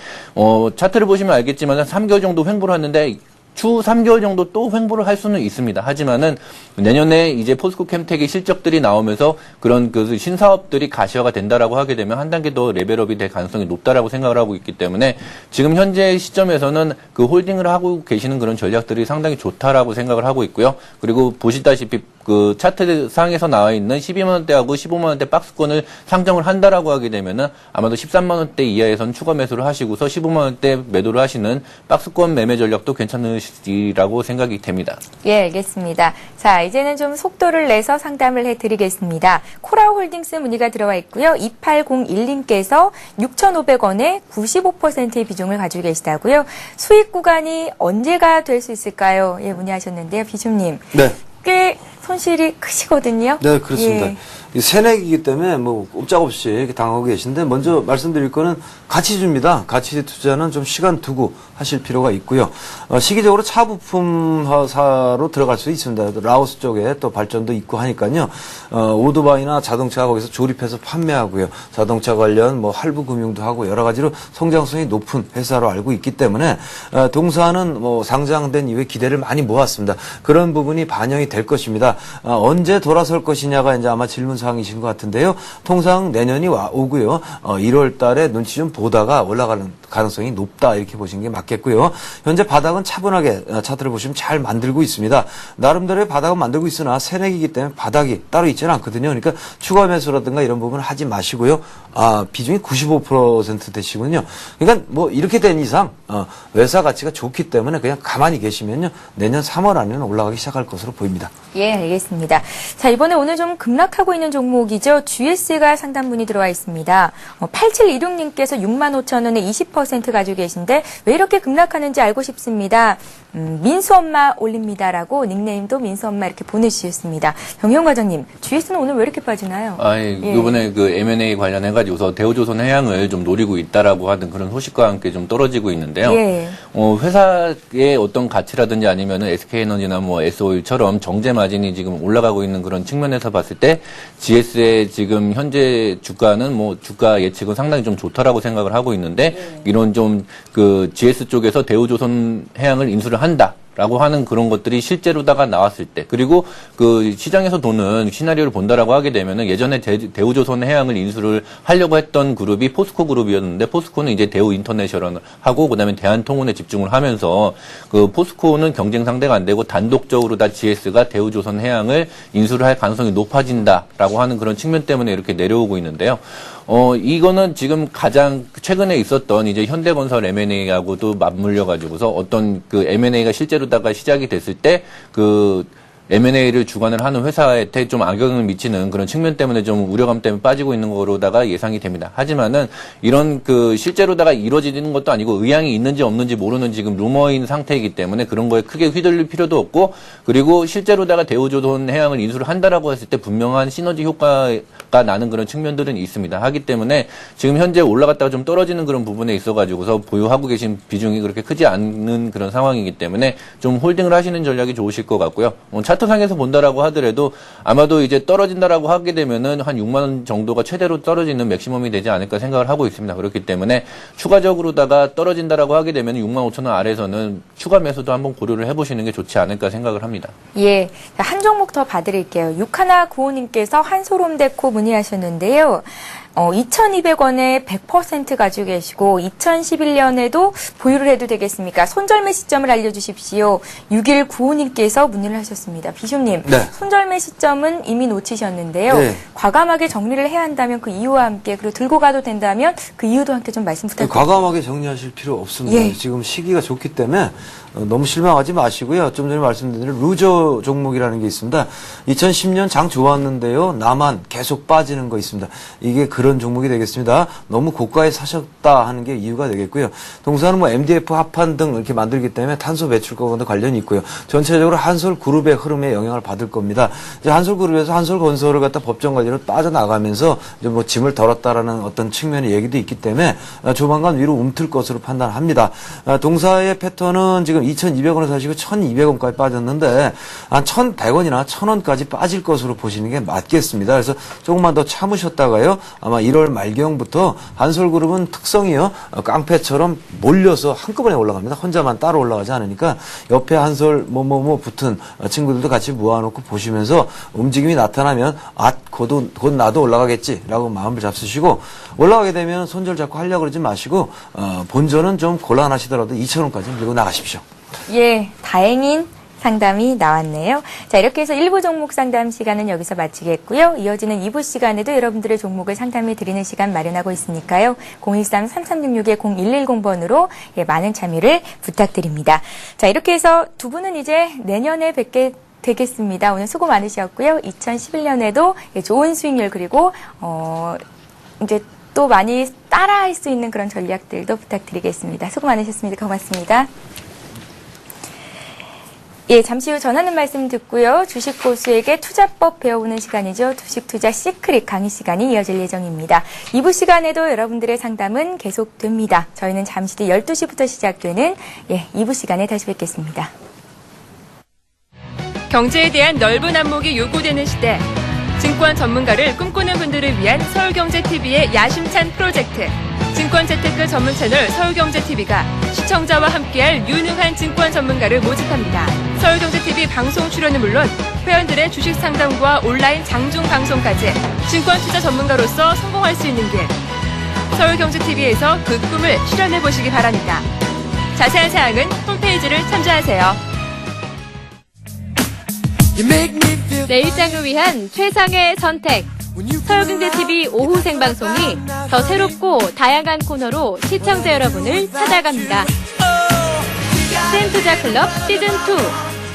차트를 보시면 알겠지만 3개월 정도 횡보를 했는데 추후 3개월 정도 또 횡보를 할 수는 있습니다. 하지만은 내년에 이제 포스코 캠텍의 실적들이 나오면서 그런 그 신사업들이 가시화가 된다라고 하게 되면 한 단계 더 레벨업이 될 가능성이 높다라고 생각을 하고 있기 때문에 지금 현재 시점에서는 그 홀딩을 하고 계시는 그런 전략들이 상당히 좋다라고 생각을 하고 있고요. 그리고 보시다시피 그 차트 상에서 나와 있는 12만 원대하고 15만 원대 박스권을 상정을 한다라고 하게 되면은 아마도 13만 원대 이하에선 추가 매수를 하시고서 15만 원대 매도를 하시는 박스권 매매 전략도 괜찮으시라고 생각이 됩니다. 예, 알겠습니다. 자, 이제는 좀 속도를 내서 상담을 해드리겠습니다. 코라홀딩스 문의가 들어와 있고요. 2801님께서 6,500원에 95%의 비중을 가지고 계시다고요. 수익 구간이 언제가 될 수 있을까요? 예, 문의하셨는데요. 비중님. 네. 꽤 손실이 크시거든요. 네, 그렇습니다. 예. 새내기이기 때문에 뭐 꼼짝없이 이렇게 당하고 계신데 먼저 말씀드릴 거는 가치주입니다. 가치 투자는 좀 시간 두고 하실 필요가 있고요. 시기적으로 차 부품사로 들어갈 수 있습니다. 라오스 쪽에 또 발전도 있고 하니까요. 오토바이나 자동차 거기서 조립해서 판매하고요. 자동차 관련 뭐 할부 금융도 하고 여러 가지로 성장성이 높은 회사로 알고 있기 때문에 동사는 뭐 상장된 이후에 기대를 많이 모았습니다. 그런 부분이 반영이 될 것입니다. 언제 돌아설 것이냐가 이제 아마 질문 사항이신 것 같은데요. 통상 내년이 오고요. 1월 달에 눈치 좀 보다가 올라가는 가능성이 높다 이렇게 보시는 게 맞겠고요. 현재 바닥은 차분하게 차트를 보시면 잘 만들고 있습니다. 나름대로의 바닥은 만들고 있으나 새내기이기 때문에 바닥이 따로 있지는 않거든요. 그러니까 추가 매수라든가 이런 부분을 하지 마시고요. 비중이 95% 되시군요. 그러니까 뭐 이렇게 된 이상 회사 가치가 좋기 때문에 그냥 가만히 계시면요. 내년 3월 안에는 올라가기 시작할 것으로 보입니다. 예, 알겠습니다. 자, 이번에 오늘 좀 급락하고 있는 종목이죠. GS가 상담 문의 들어와 있습니다. 8726님께서 65,000원에 20% 가지고 계신데 왜 이렇게 급락하는지 알고 싶습니다. 민수 엄마 올립니다라고 닉네임도 민수 엄마 이렇게 보내주셨습니다. 정혜원 과장님, GS는 오늘 왜 이렇게 빠지나요? 이번에 그 M&A 관련해가지고서 대우조선 해양을 좀 노리고 있다라고 하던 그런 소식과 함께 좀 떨어지고 있는데요. 예. 회사의 어떤 가치라든지 아니면은 SK에너지나 뭐 S-오일처럼 정제 마진이 지금 올라가고 있는 그런 측면에서 봤을 때 GS의 지금 현재 주가는 뭐 주가 예측은 상당히 좀 좋다라고 생각을 하고 있는데 이런 좀 그 GS 쪽에서 대우조선 해양을 인수를 한다라고 하는 그런 것들이 실제로다가 나왔을 때 그리고 그 시장에서 도는 시나리오를 본다라고 하게 되면은 예전에 대우조선 해양을 인수를 하려고 했던 그룹이 포스코 그룹이었는데 포스코는 이제 대우인터내셔널 하고 그다음에 대한통운에 집중을 하면서 그 포스코는 경쟁 상대가 안 되고 단독적으로 다 GS가 대우조선 해양을 인수를 할 가능성이 높아진다라고 하는 그런 측면 때문에 이렇게 내려오고 있는데요. 이거는 지금 가장 최근에 있었던 이제 현대건설 M&A하고도 맞물려가지고서 어떤 그 M&A가 실제로다가 시작이 됐을 때 그 M&A를 주관을 하는 회사한테 좀 악영향을 미치는 그런 측면 때문에 좀 우려감 때문에 빠지고 있는 거로다가 예상이 됩니다. 하지만은 이런 그 실제로다가 이루어지는 것도 아니고 의향이 있는지 없는지 모르는 지금 루머인 상태이기 때문에 그런 거에 크게 휘둘릴 필요도 없고 그리고 실제로다가 대우조선 해양을 인수를 한다라고 했을 때 분명한 시너지 효과가 나는 그런 측면들은 있습니다. 하기 때문에 지금 현재 올라갔다가 좀 떨어지는 그런 부분에 있어가지고서 보유하고 계신 비중이 그렇게 크지 않는 그런 상황이기 때문에 좀 홀딩을 하시는 전략이 좋으실 것 같고요. 차트상에서 본다라고 하더라도 아마도 이제 떨어진다라고 하게 되면은 한 6만 원 정도가 최대로 떨어지는 맥시멈이 되지 않을까 생각을 하고 있습니다. 그렇기 때문에 추가적으로다가 떨어진다라고 하게 되면 6만 5천 원 아래에서는 추가 매수도 한번 고려를 해보시는 게 좋지 않을까 생각을 합니다. 예, 한 종목 더 봐드릴게요. 6195님께서 한솔홈데코 문의하셨는데요. 2,200원에 100% 가지고 계시고 2011년에도 보유를 해도 되겠습니까? 손절매 시점을 알려주십시오. 6195님께서 문의를 하셨습니다. 비숍님, 네. 손절매 시점은 이미 놓치셨는데요. 네. 과감하게 정리를 해야 한다면 그 이유와 함께 그리고 들고 가도 된다면 그 이유도 함께 좀 말씀 부탁드립니다. 과감하게 정리하실 필요 없습니다. 예. 지금 시기가 좋기 때문에 너무 실망하지 마시고요. 좀 전에 말씀드린 루저 종목이라는 게 있습니다. 2010년 장 좋았는데요. 나만 계속 빠지는 거 있습니다. 이게 그런 종목이 되겠습니다. 너무 고가에 사셨다 하는 게 이유가 되겠고요. 동사는 뭐 MDF 합판 등 이렇게 만들기 때문에 탄소 배출과도 관련이 있고요. 전체적으로 한솔그룹의 흐름에 영향을 받을 겁니다. 이제 한솔그룹에서 한솔건설을 갖다 법정 관리로 빠져나가면서 이제 뭐 짐을 덜었다라는 어떤 측면의 얘기도 있기 때문에 조만간 위로 움틀 것으로 판단합니다. 동사의 패턴은 지금 2,200원에 사시고 1,200원까지 빠졌는데 한 1,100원이나 1,000원까지 빠질 것으로 보시는 게 맞겠습니다. 그래서 조금만 더 참으셨다가요. 아마 1월 말경부터 한솔그룹은 특성이요. 깡패처럼 몰려서 한꺼번에 올라갑니다. 혼자만 따로 올라가지 않으니까 옆에 한솔 뭐뭐뭐 붙은 친구들도 같이 모아놓고 보시면서 움직임이 나타나면 곧 나도 올라가겠지라고 마음을 잡수시고 올라가게 되면 손절 잡고 하려고 그러지 마시고 본전은 좀 곤란하시더라도 2,000원까지 밀고 나가십시오. 예, 다행인 상담이 나왔네요. 자, 이렇게 해서 1부 종목 상담 시간은 여기서 마치겠고요. 이어지는 2부 시간에도 여러분들의 종목을 상담해 드리는 시간 마련하고 있으니까요. 013-3366-0110번으로 예, 많은 참여를 부탁드립니다. 자, 이렇게 해서 두 분은 이제 내년에 뵙게 되겠습니다. 오늘 수고 많으셨고요. 2011년에도 예, 좋은 수익률 그리고 이제 또 많이 따라할 수 있는 그런 전략들도 부탁드리겠습니다. 수고 많으셨습니다. 고맙습니다. 예, 잠시 후 전하는 말씀 듣고요. 주식 고수에게 투자법 배워보는 시간이죠. 주식 투자 시크릿 강의 시간이 이어질 예정입니다. 2부 시간에도 여러분들의 상담은 계속됩니다. 저희는 잠시 뒤 12시부터 시작되는 2부 시간에 다시 뵙겠습니다. 경제에 대한 넓은 안목이 요구되는 시대. 증권 전문가를 꿈꾸는 분들을 위한 서울경제TV의 야심찬 프로젝트. 증권재테크 전문 채널 서울경제TV가 시청자와 함께할 유능한 증권 전문가를 모집합니다. 서울경제TV 방송 출연은 물론 회원들의 주식 상담과 온라인 장중 방송까지 증권 투자 전문가로서 성공할 수 있는 길. 서울경제TV에서 그 꿈을 실현해 보시기 바랍니다. 자세한 사항은 홈페이지를 참조하세요. 내 일상을 위한 최상의 선택. 서울경제TV 오후 생방송이 더 새롭고 다양한 코너로 시청자 여러분을 찾아갑니다. 스탠투자클럽 시즌2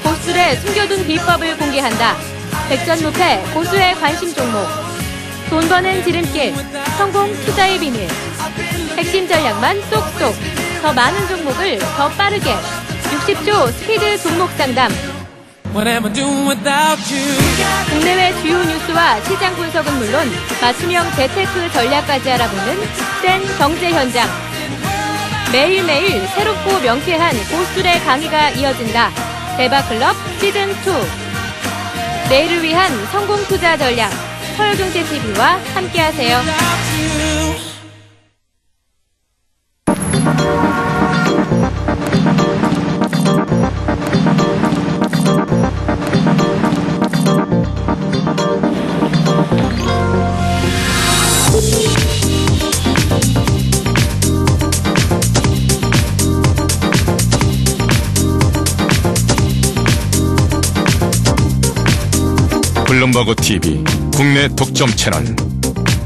고수들의 숨겨둔 비법을 공개한다. 백전무패 고수의 관심 종목. 돈 버는 지름길 성공 투자의 비밀. 핵심 전략만 쏙쏙 더 많은 종목을 더 빠르게 60조 스피드 종목 상담. 국내외 주요 뉴스와 시장 분석은 물론 맞춤형 재테크 전략까지 알아보는 센 경제 현장. 매일매일 새롭고 명쾌한 고수들의 강의가 이어진다. 대박클럽 시즌2. 내일을 위한 성공 투자 전략. 서울경제TV와 함께하세요. 블룸버그 TV 국내 독점 채널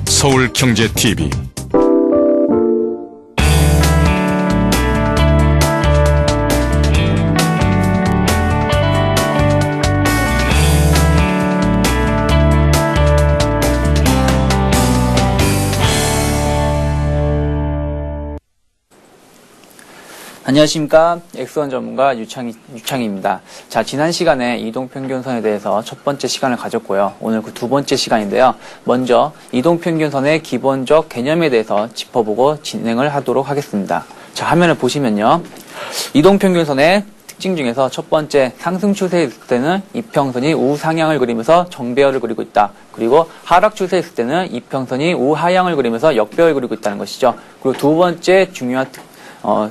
서울경제TV. 안녕하십니까. 엑스원 전문가 유창희입니다. 자, 지난 시간에 이동평균선에 대해서 첫 번째 시간을 가졌고요. 오늘 그 두 번째 시간인데요. 먼저 이동평균선의 기본적 개념에 대해서 짚어보고 진행을 하도록 하겠습니다. 자, 화면을 보시면요. 이동평균선의 특징 중에서 첫 번째, 상승 추세에 있을 때는 이평선이 우상향을 그리면서 정배열을 그리고 있다. 그리고 하락 추세에 있을 때는 이평선이 우하향을 그리면서 역배열을 그리고 있다는 것이죠. 그리고 두 번째 중요한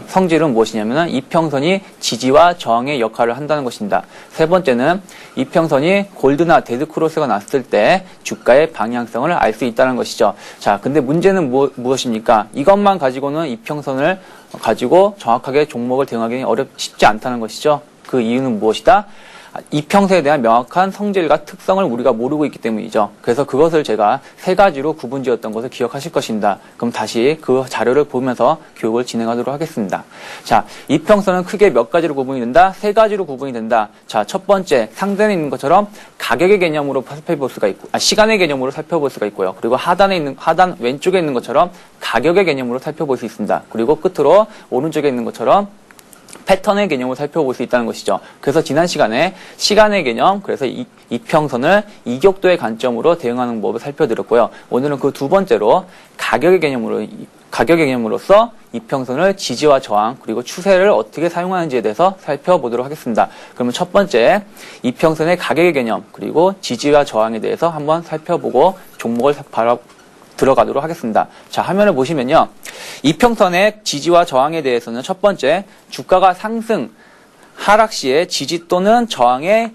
성질은 무엇이냐면 이평선이 지지와 저항의 역할을 한다는 것입니다. 세 번째는 이평선이 골드나 데드크로스가 났을 때 주가의 방향성을 알 수 있다는 것이죠. 자, 근데 문제는 무엇입니까? 이것만 가지고는 이평선을 가지고 정확하게 종목을 대응하기 쉽지 않다는 것이죠. 그 이유는 무엇이다? 이평선에 대한 명확한 성질과 특성을 우리가 모르고 있기 때문이죠. 그래서 그것을 제가 세 가지로 구분지었던 것을 기억하실 것입니다. 그럼 다시 그 자료를 보면서 교육을 진행하도록 하겠습니다. 자, 이평선은 크게 몇 가지로 구분이 된다? 세 가지로 구분이 된다. 자, 첫 번째, 상단에 있는 것처럼 가격의 개념으로 살펴볼 수가 있고, 시간의 개념으로 살펴볼 수가 있고요. 그리고 하단 왼쪽에 있는 것처럼 가격의 개념으로 살펴볼 수 있습니다. 그리고 끝으로 오른쪽에 있는 것처럼 패턴의 개념을 살펴볼 수 있다는 것이죠. 그래서 지난 시간에 시간의 개념, 그래서 이평선을 이격도의 관점으로 대응하는 법을 살펴드렸고요. 오늘은 그 두 번째로 가격의 개념으로서 이평선을 지지와 저항, 그리고 추세를 어떻게 사용하는지에 대해서 살펴보도록 하겠습니다. 그러면 첫 번째, 이평선의 가격의 개념, 그리고 지지와 저항에 대해서 한번 살펴보고 종목을 들어가도록 하겠습니다. 자, 화면을 보시면요. 이평선의 지지와 저항에 대해서는 첫 번째, 주가가 상승, 하락 시에 지지 또는 저항의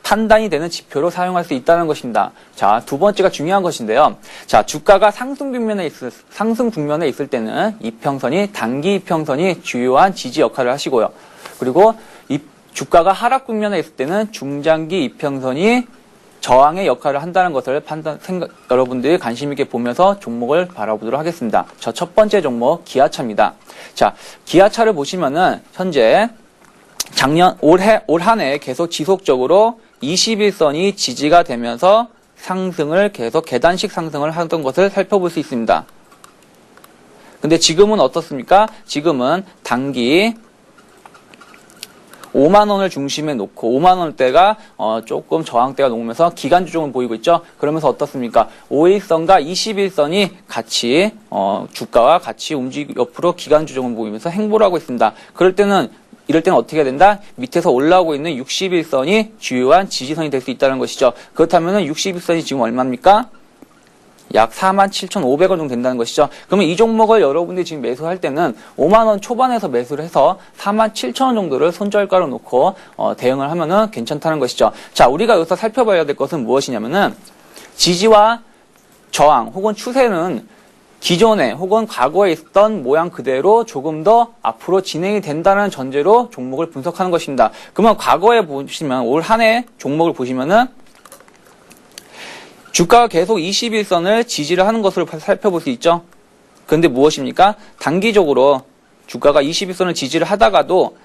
판단이 되는 지표로 사용할 수 있다는 것입니다. 자, 두 번째가 중요한 것인데요. 자, 주가가 상승 국면에 있을 때는 이평선이 단기 이평선이 주요한 지지 역할을 하시고요. 그리고 주가가 하락 국면에 있을 때는 중장기 이평선이 저항의 역할을 한다는 것을 여러분들이 관심 있게 보면서 종목을 바라보도록 하겠습니다. 자, 첫 번째 종목 기아차입니다. 자, 기아차를 보시면은 현재 올 한 해 계속 지속적으로 21선이 지지가 되면서 상승을 계속 계단식 상승을 하던 것을 살펴볼 수 있습니다. 근데 지금은 어떻습니까? 지금은 단기 5만 원을 중심에 놓고 5만 원대가 조금 저항대가 녹으면서 기간 조정을 보이고 있죠. 그러면서 어떻습니까? 5일선과 21선이 같이 주가와 같이 옆으로 기간 조정을 보이면서 행보를 하고 있습니다. 이럴 때는 어떻게 해야 된다? 밑에서 올라오고 있는 61선이 주요한 지지선이 될 수 있다는 것이죠. 그렇다면 61선이 지금 얼마입니까? 약 47,500원 정도 된다는 것이죠. 그러면 이 종목을 여러분들이 지금 매수할 때는 5만 원 초반에서 매수를 해서 47,000원 정도를 손절가로 놓고 대응을 하면은 괜찮다는 것이죠. 자, 우리가 여기서 살펴봐야 될 것은 무엇이냐면은 지지와 저항 혹은 추세는 기존에 혹은 과거에 있던 모양 그대로 조금 더 앞으로 진행이 된다는 전제로 종목을 분석하는 것입니다. 그러면 과거에 보시면 올 한 해 종목을 보시면은 주가가 계속 21선을 지지를 하는 것으로 살펴볼 수 있죠. 그런데 무엇입니까? 단기적으로 주가가 21선을 지지를 하다가도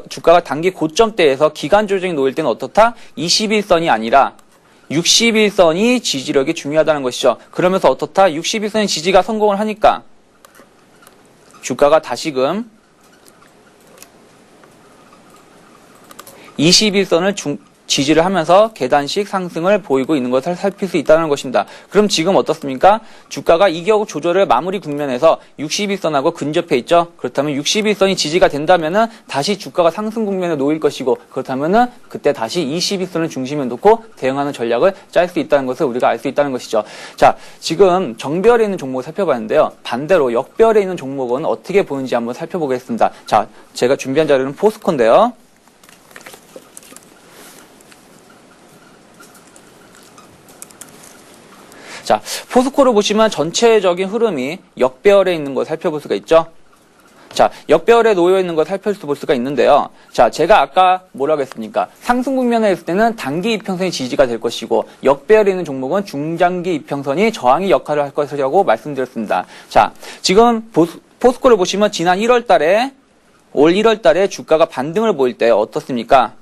주가가 단기 고점대에서 기간 조정이 놓일 때는 어떻다? 21선이 아니라 61선이 지지력이 중요하다는 것이죠. 그러면서 어떻다? 61선의 지지가 성공을 하니까 주가가 다시금 21선을 지지를 하면서 계단식 상승을 보이고 있는 것을 살필 수 있다는 것입니다. 그럼 지금 어떻습니까? 주가가 이 경우 조절을 마무리 국면에서 61선하고 근접해 있죠. 그렇다면 61선이 지지가 된다면은 다시 주가가 상승 국면에 놓일 것이고, 그렇다면은 그때 다시 21선을 중심에 놓고 대응하는 전략을 짤 수 있다는 것을 우리가 알 수 있다는 것이죠. 자, 지금 정별에 있는 종목을 살펴봤는데요. 반대로 역별에 있는 종목은 어떻게 보이는지 한번 살펴보겠습니다. 자, 제가 준비한 자료는 포스코인데요. 자, 포스코를 보시면 전체적인 흐름이 역배열에 있는 걸 살펴볼 수가 있죠. 자, 역배열에 놓여 있는 걸 살펴볼 수가 있는데요. 자, 제가 아까 뭐라고 했습니까? 상승 국면에 있을 때는 단기 이평선이 지지가 될 것이고, 역배열에 있는 종목은 중장기 이평선이 저항의 역할을 할 것이라고 말씀드렸습니다. 자, 지금 포스코를 보시면 지난 1월 달에, 올 1월 달에 주가가 반등을 보일 때 어떻습니까?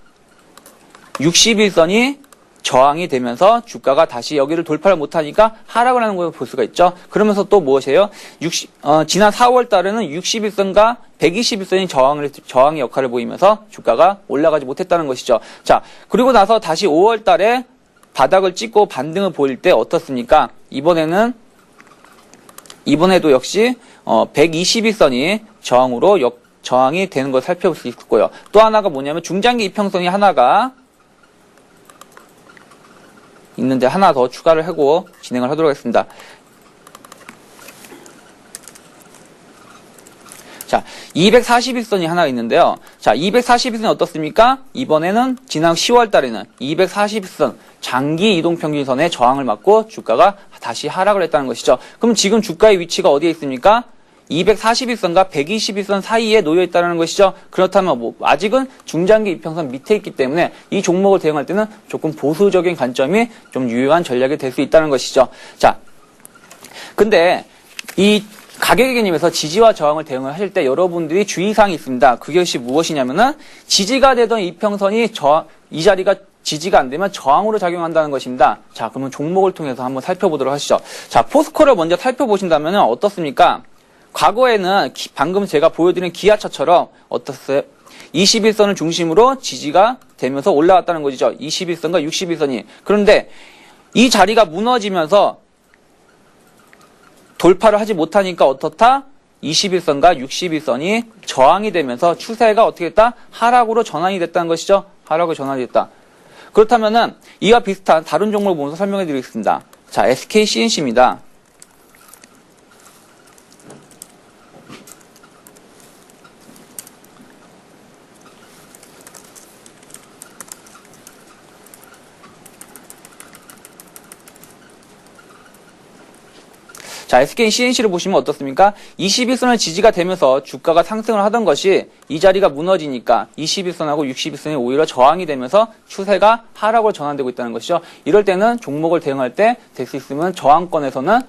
61선이 저항이 되면서 주가가 다시 여기를 돌파를 못하니까 하락을 하는 걸 볼 수가 있죠. 그러면서 또 무엇이에요? 지난 4월 달에는 61선과 121선이 저항의 역할을 보이면서 주가가 올라가지 못했다는 것이죠. 자, 그리고 나서 다시 5월 달에 바닥을 찍고 반등을 보일 때 어떻습니까? 이번에도 역시 121선이 저항이 되는 걸 살펴볼 수 있고요. 또 하나가 뭐냐면 중장기 이평선이 하나가 있는데 하나 더 추가를 하고 진행을 하도록 하겠습니다. 자, 241선이 하나 있는데요. 자, 241선이 어떻습니까? 이번에는 지난 10월 달에는 241선 장기 이동평균선의 저항을 맞고 주가가 다시 하락을 했다는 것이죠. 그럼 지금 주가의 위치가 어디에 있습니까? 241선과 121선 사이에 놓여 있다는 것이죠. 그렇다면 아직은 중장기 이평선 밑에 있기 때문에 이 종목을 대응할 때는 조금 보수적인 관점이 좀 유효한 전략이 될 수 있다는 것이죠. 자, 근데 이 가격의 개념에서 지지와 저항을 대응을 하실 때 여러분들이 주의사항이 있습니다. 그것이 무엇이냐면은 지지가 되던 이평선이 이 자리가 지지가 안 되면 저항으로 작용한다는 것입니다. 자, 그러면 종목을 통해서 한번 살펴보도록 하시죠. 자, 포스코를 먼저 살펴보신다면 어떻습니까? 과거에는 방금 제가 보여드린 기아차처럼 어떻어요? 21선을 중심으로 지지가 되면서 올라왔다는 것이죠. 21선과 61선이. 그런데 이 자리가 무너지면서 돌파를 하지 못하니까 어떻다? 21선과 61선이 저항이 되면서 추세가 어떻게 됐다? 하락으로 전환이 됐다는 것이죠. 하락으로 전환이 됐다. 그렇다면은 이와 비슷한 다른 종목을 보면서 설명해 드리겠습니다. 자, SK CNC입니다. 자, SK CNC를 보시면 어떻습니까? 21선을 지지가 되면서 주가가 상승을 하던 것이 이 자리가 무너지니까 21선하고 61선이 오히려 저항이 되면서 추세가 하락으로 전환되고 있다는 것이죠. 이럴 때는 종목을 대응할 때 될 수 있으면 저항권에서는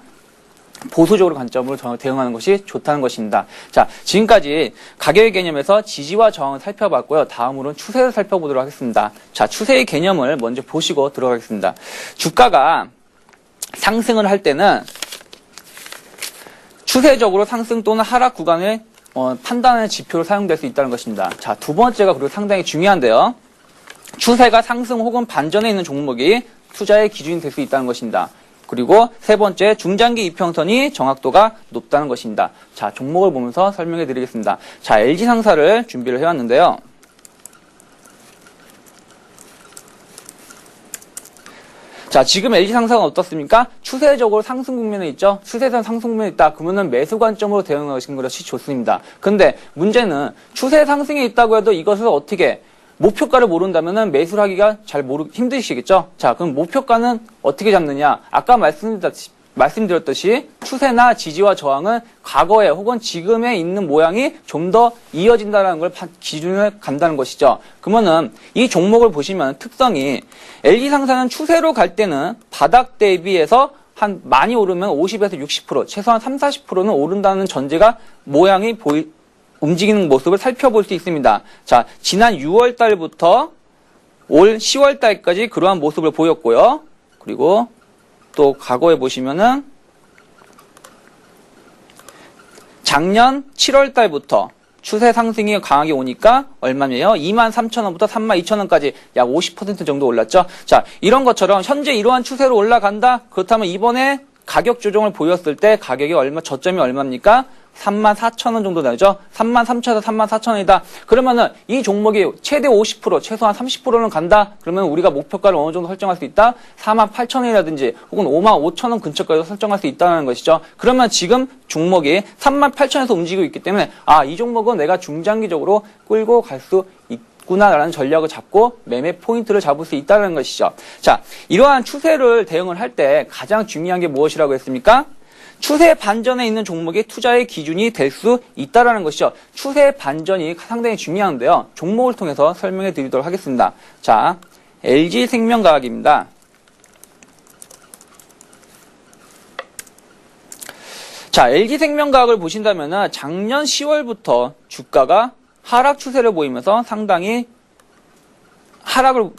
보수적으로 관점으로 대응하는 것이 좋다는 것입니다. 자, 지금까지 가격의 개념에서 지지와 저항을 살펴봤고요. 다음으로는 추세를 살펴보도록 하겠습니다. 자, 추세의 개념을 먼저 보시고 들어가겠습니다. 주가가 상승을 할 때는 추세적으로 상승 또는 하락 구간을 판단하는 지표로 사용될 수 있다는 것입니다. 자, 두 번째가 그리고 상당히 중요한데요. 추세가 상승 혹은 반전에 있는 종목이 투자의 기준이 될 수 있다는 것입니다. 그리고 세 번째, 중장기 이평선이 정확도가 높다는 것입니다. 자, 종목을 보면서 설명해 드리겠습니다. 자, LG상사를 준비를 해왔는데요. 자, 지금 LG상사가 어떻습니까? 추세적으로 상승 국면에 있죠? 추세선 상승 국면에 있다. 그러면은 매수 관점으로 대응하시는 것이 좋습니다. 근데 문제는 추세 상승에 있다고 해도 이것을 어떻게 목표가를 모른다면은 매수를 하기가 힘드시겠죠? 자, 그럼 목표가는 어떻게 잡느냐? 아까 말씀드렸듯이 추세나 지지와 저항은 과거에 혹은 지금에 있는 모양이 좀 더 이어진다는 걸 기준을 간다는 것이죠. 그러면은 이 종목을 보시면 특성이 LG상사는 추세로 갈 때는 바닥 대비해서 한 많이 오르면 50에서 60%, 최소한 30-40%는 오른다는 전제가 모양이 움직이는 모습을 살펴볼 수 있습니다. 자, 지난 6월 달부터 올 10월 달까지 그러한 모습을 보였고요. 그리고 또 과거에 보시면은 작년 7월 달부터 추세 상승이 강하게 오니까 얼마냐요? 23,000원부터 32,000원까지 약 50% 정도 올랐죠. 자, 이런 것처럼 현재 이러한 추세로 올라간다? 그렇다면 이번에 가격 조정을 보였을 때 가격이 저점이 얼마입니까? 34,000원 정도 나오죠. 33,000에서 34,000원이다. 그러면은 이 종목이 최대 50%, 최소한 30%는 간다. 그러면 우리가 목표가를 어느 정도 설정할 수 있다? 48,000원이라든지 혹은 55,000원 근처까지 설정할 수 있다는 것이죠. 그러면 지금 종목이 38,000원에서 움직이고 있기 때문에 이 종목은 내가 중장기적으로 끌고 갈 수 있구나라는 전략을 잡고 매매 포인트를 잡을 수 있다는 것이죠. 자, 이러한 추세를 대응을 할 때 가장 중요한 게 무엇이라고 했습니까? 추세 반전에 있는 종목이 투자의 기준이 될 수 있다는 것이죠. 추세 반전이 상당히 중요한데요. 종목을 통해서 설명해 드리도록 하겠습니다. 자, LG생명과학입니다. 자, LG생명과학을 보신다면 작년 10월부터 주가가 하락 추세를 보이면서 상당히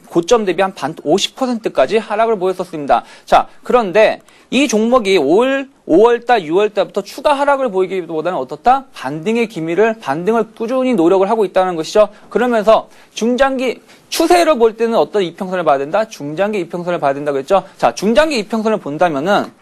고점 대비 한 50%까지 하락을 보였었습니다. 자, 그런데 이 종목이 5월달, 6월달부터 추가 하락을 보이기보다는 어떻다? 반등을 꾸준히 노력을 하고 있다는 것이죠. 그러면서 중장기 추세를 볼 때는 어떤 이평선을 봐야 된다? 중장기 이평선을 봐야 된다고 했죠. 자, 중장기 이평선을 본다면은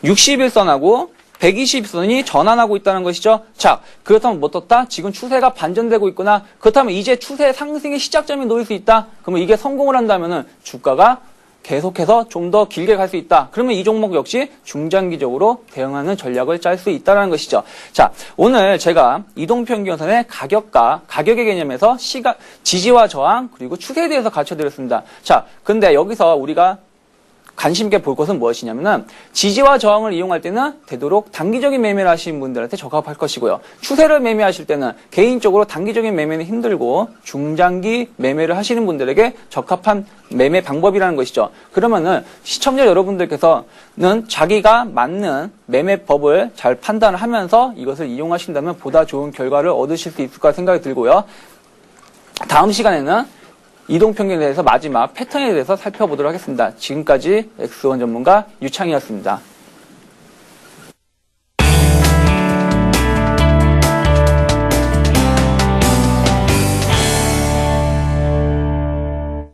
60일선하고 120선이 전환하고 있다는 것이죠. 자, 그렇다면 뭐 떴다? 지금 추세가 반전되고 있구나. 그렇다면 이제 추세 상승의 시작점이 놓일 수 있다. 그러면 이게 성공을 한다면은 주가가 계속해서 좀 더 길게 갈 수 있다. 그러면 이 종목 역시 중장기적으로 대응하는 전략을 짤 수 있다는 것이죠. 자, 오늘 제가 이동평균선의 가격의 개념에서 지지와 저항, 그리고 추세에 대해서 가르쳐 드렸습니다. 자, 근데 여기서 우리가 관심 있게 볼 것은 무엇이냐면은 지지와 저항을 이용할 때는 되도록 단기적인 매매를 하시는 분들한테 적합할 것이고요. 추세를 매매하실 때는 개인적으로 단기적인 매매는 힘들고 중장기 매매를 하시는 분들에게 적합한 매매 방법이라는 것이죠. 그러면은 시청자 여러분들께서는 자기가 맞는 매매법을 잘 판단을 하면서 이것을 이용하신다면 보다 좋은 결과를 얻으실 수 있을 거라 생각이 들고요. 다음 시간에는 이동평균에 대해서 마지막 패턴에 대해서 살펴보도록 하겠습니다. 지금까지 엑스원 전문가 유창이었습니다.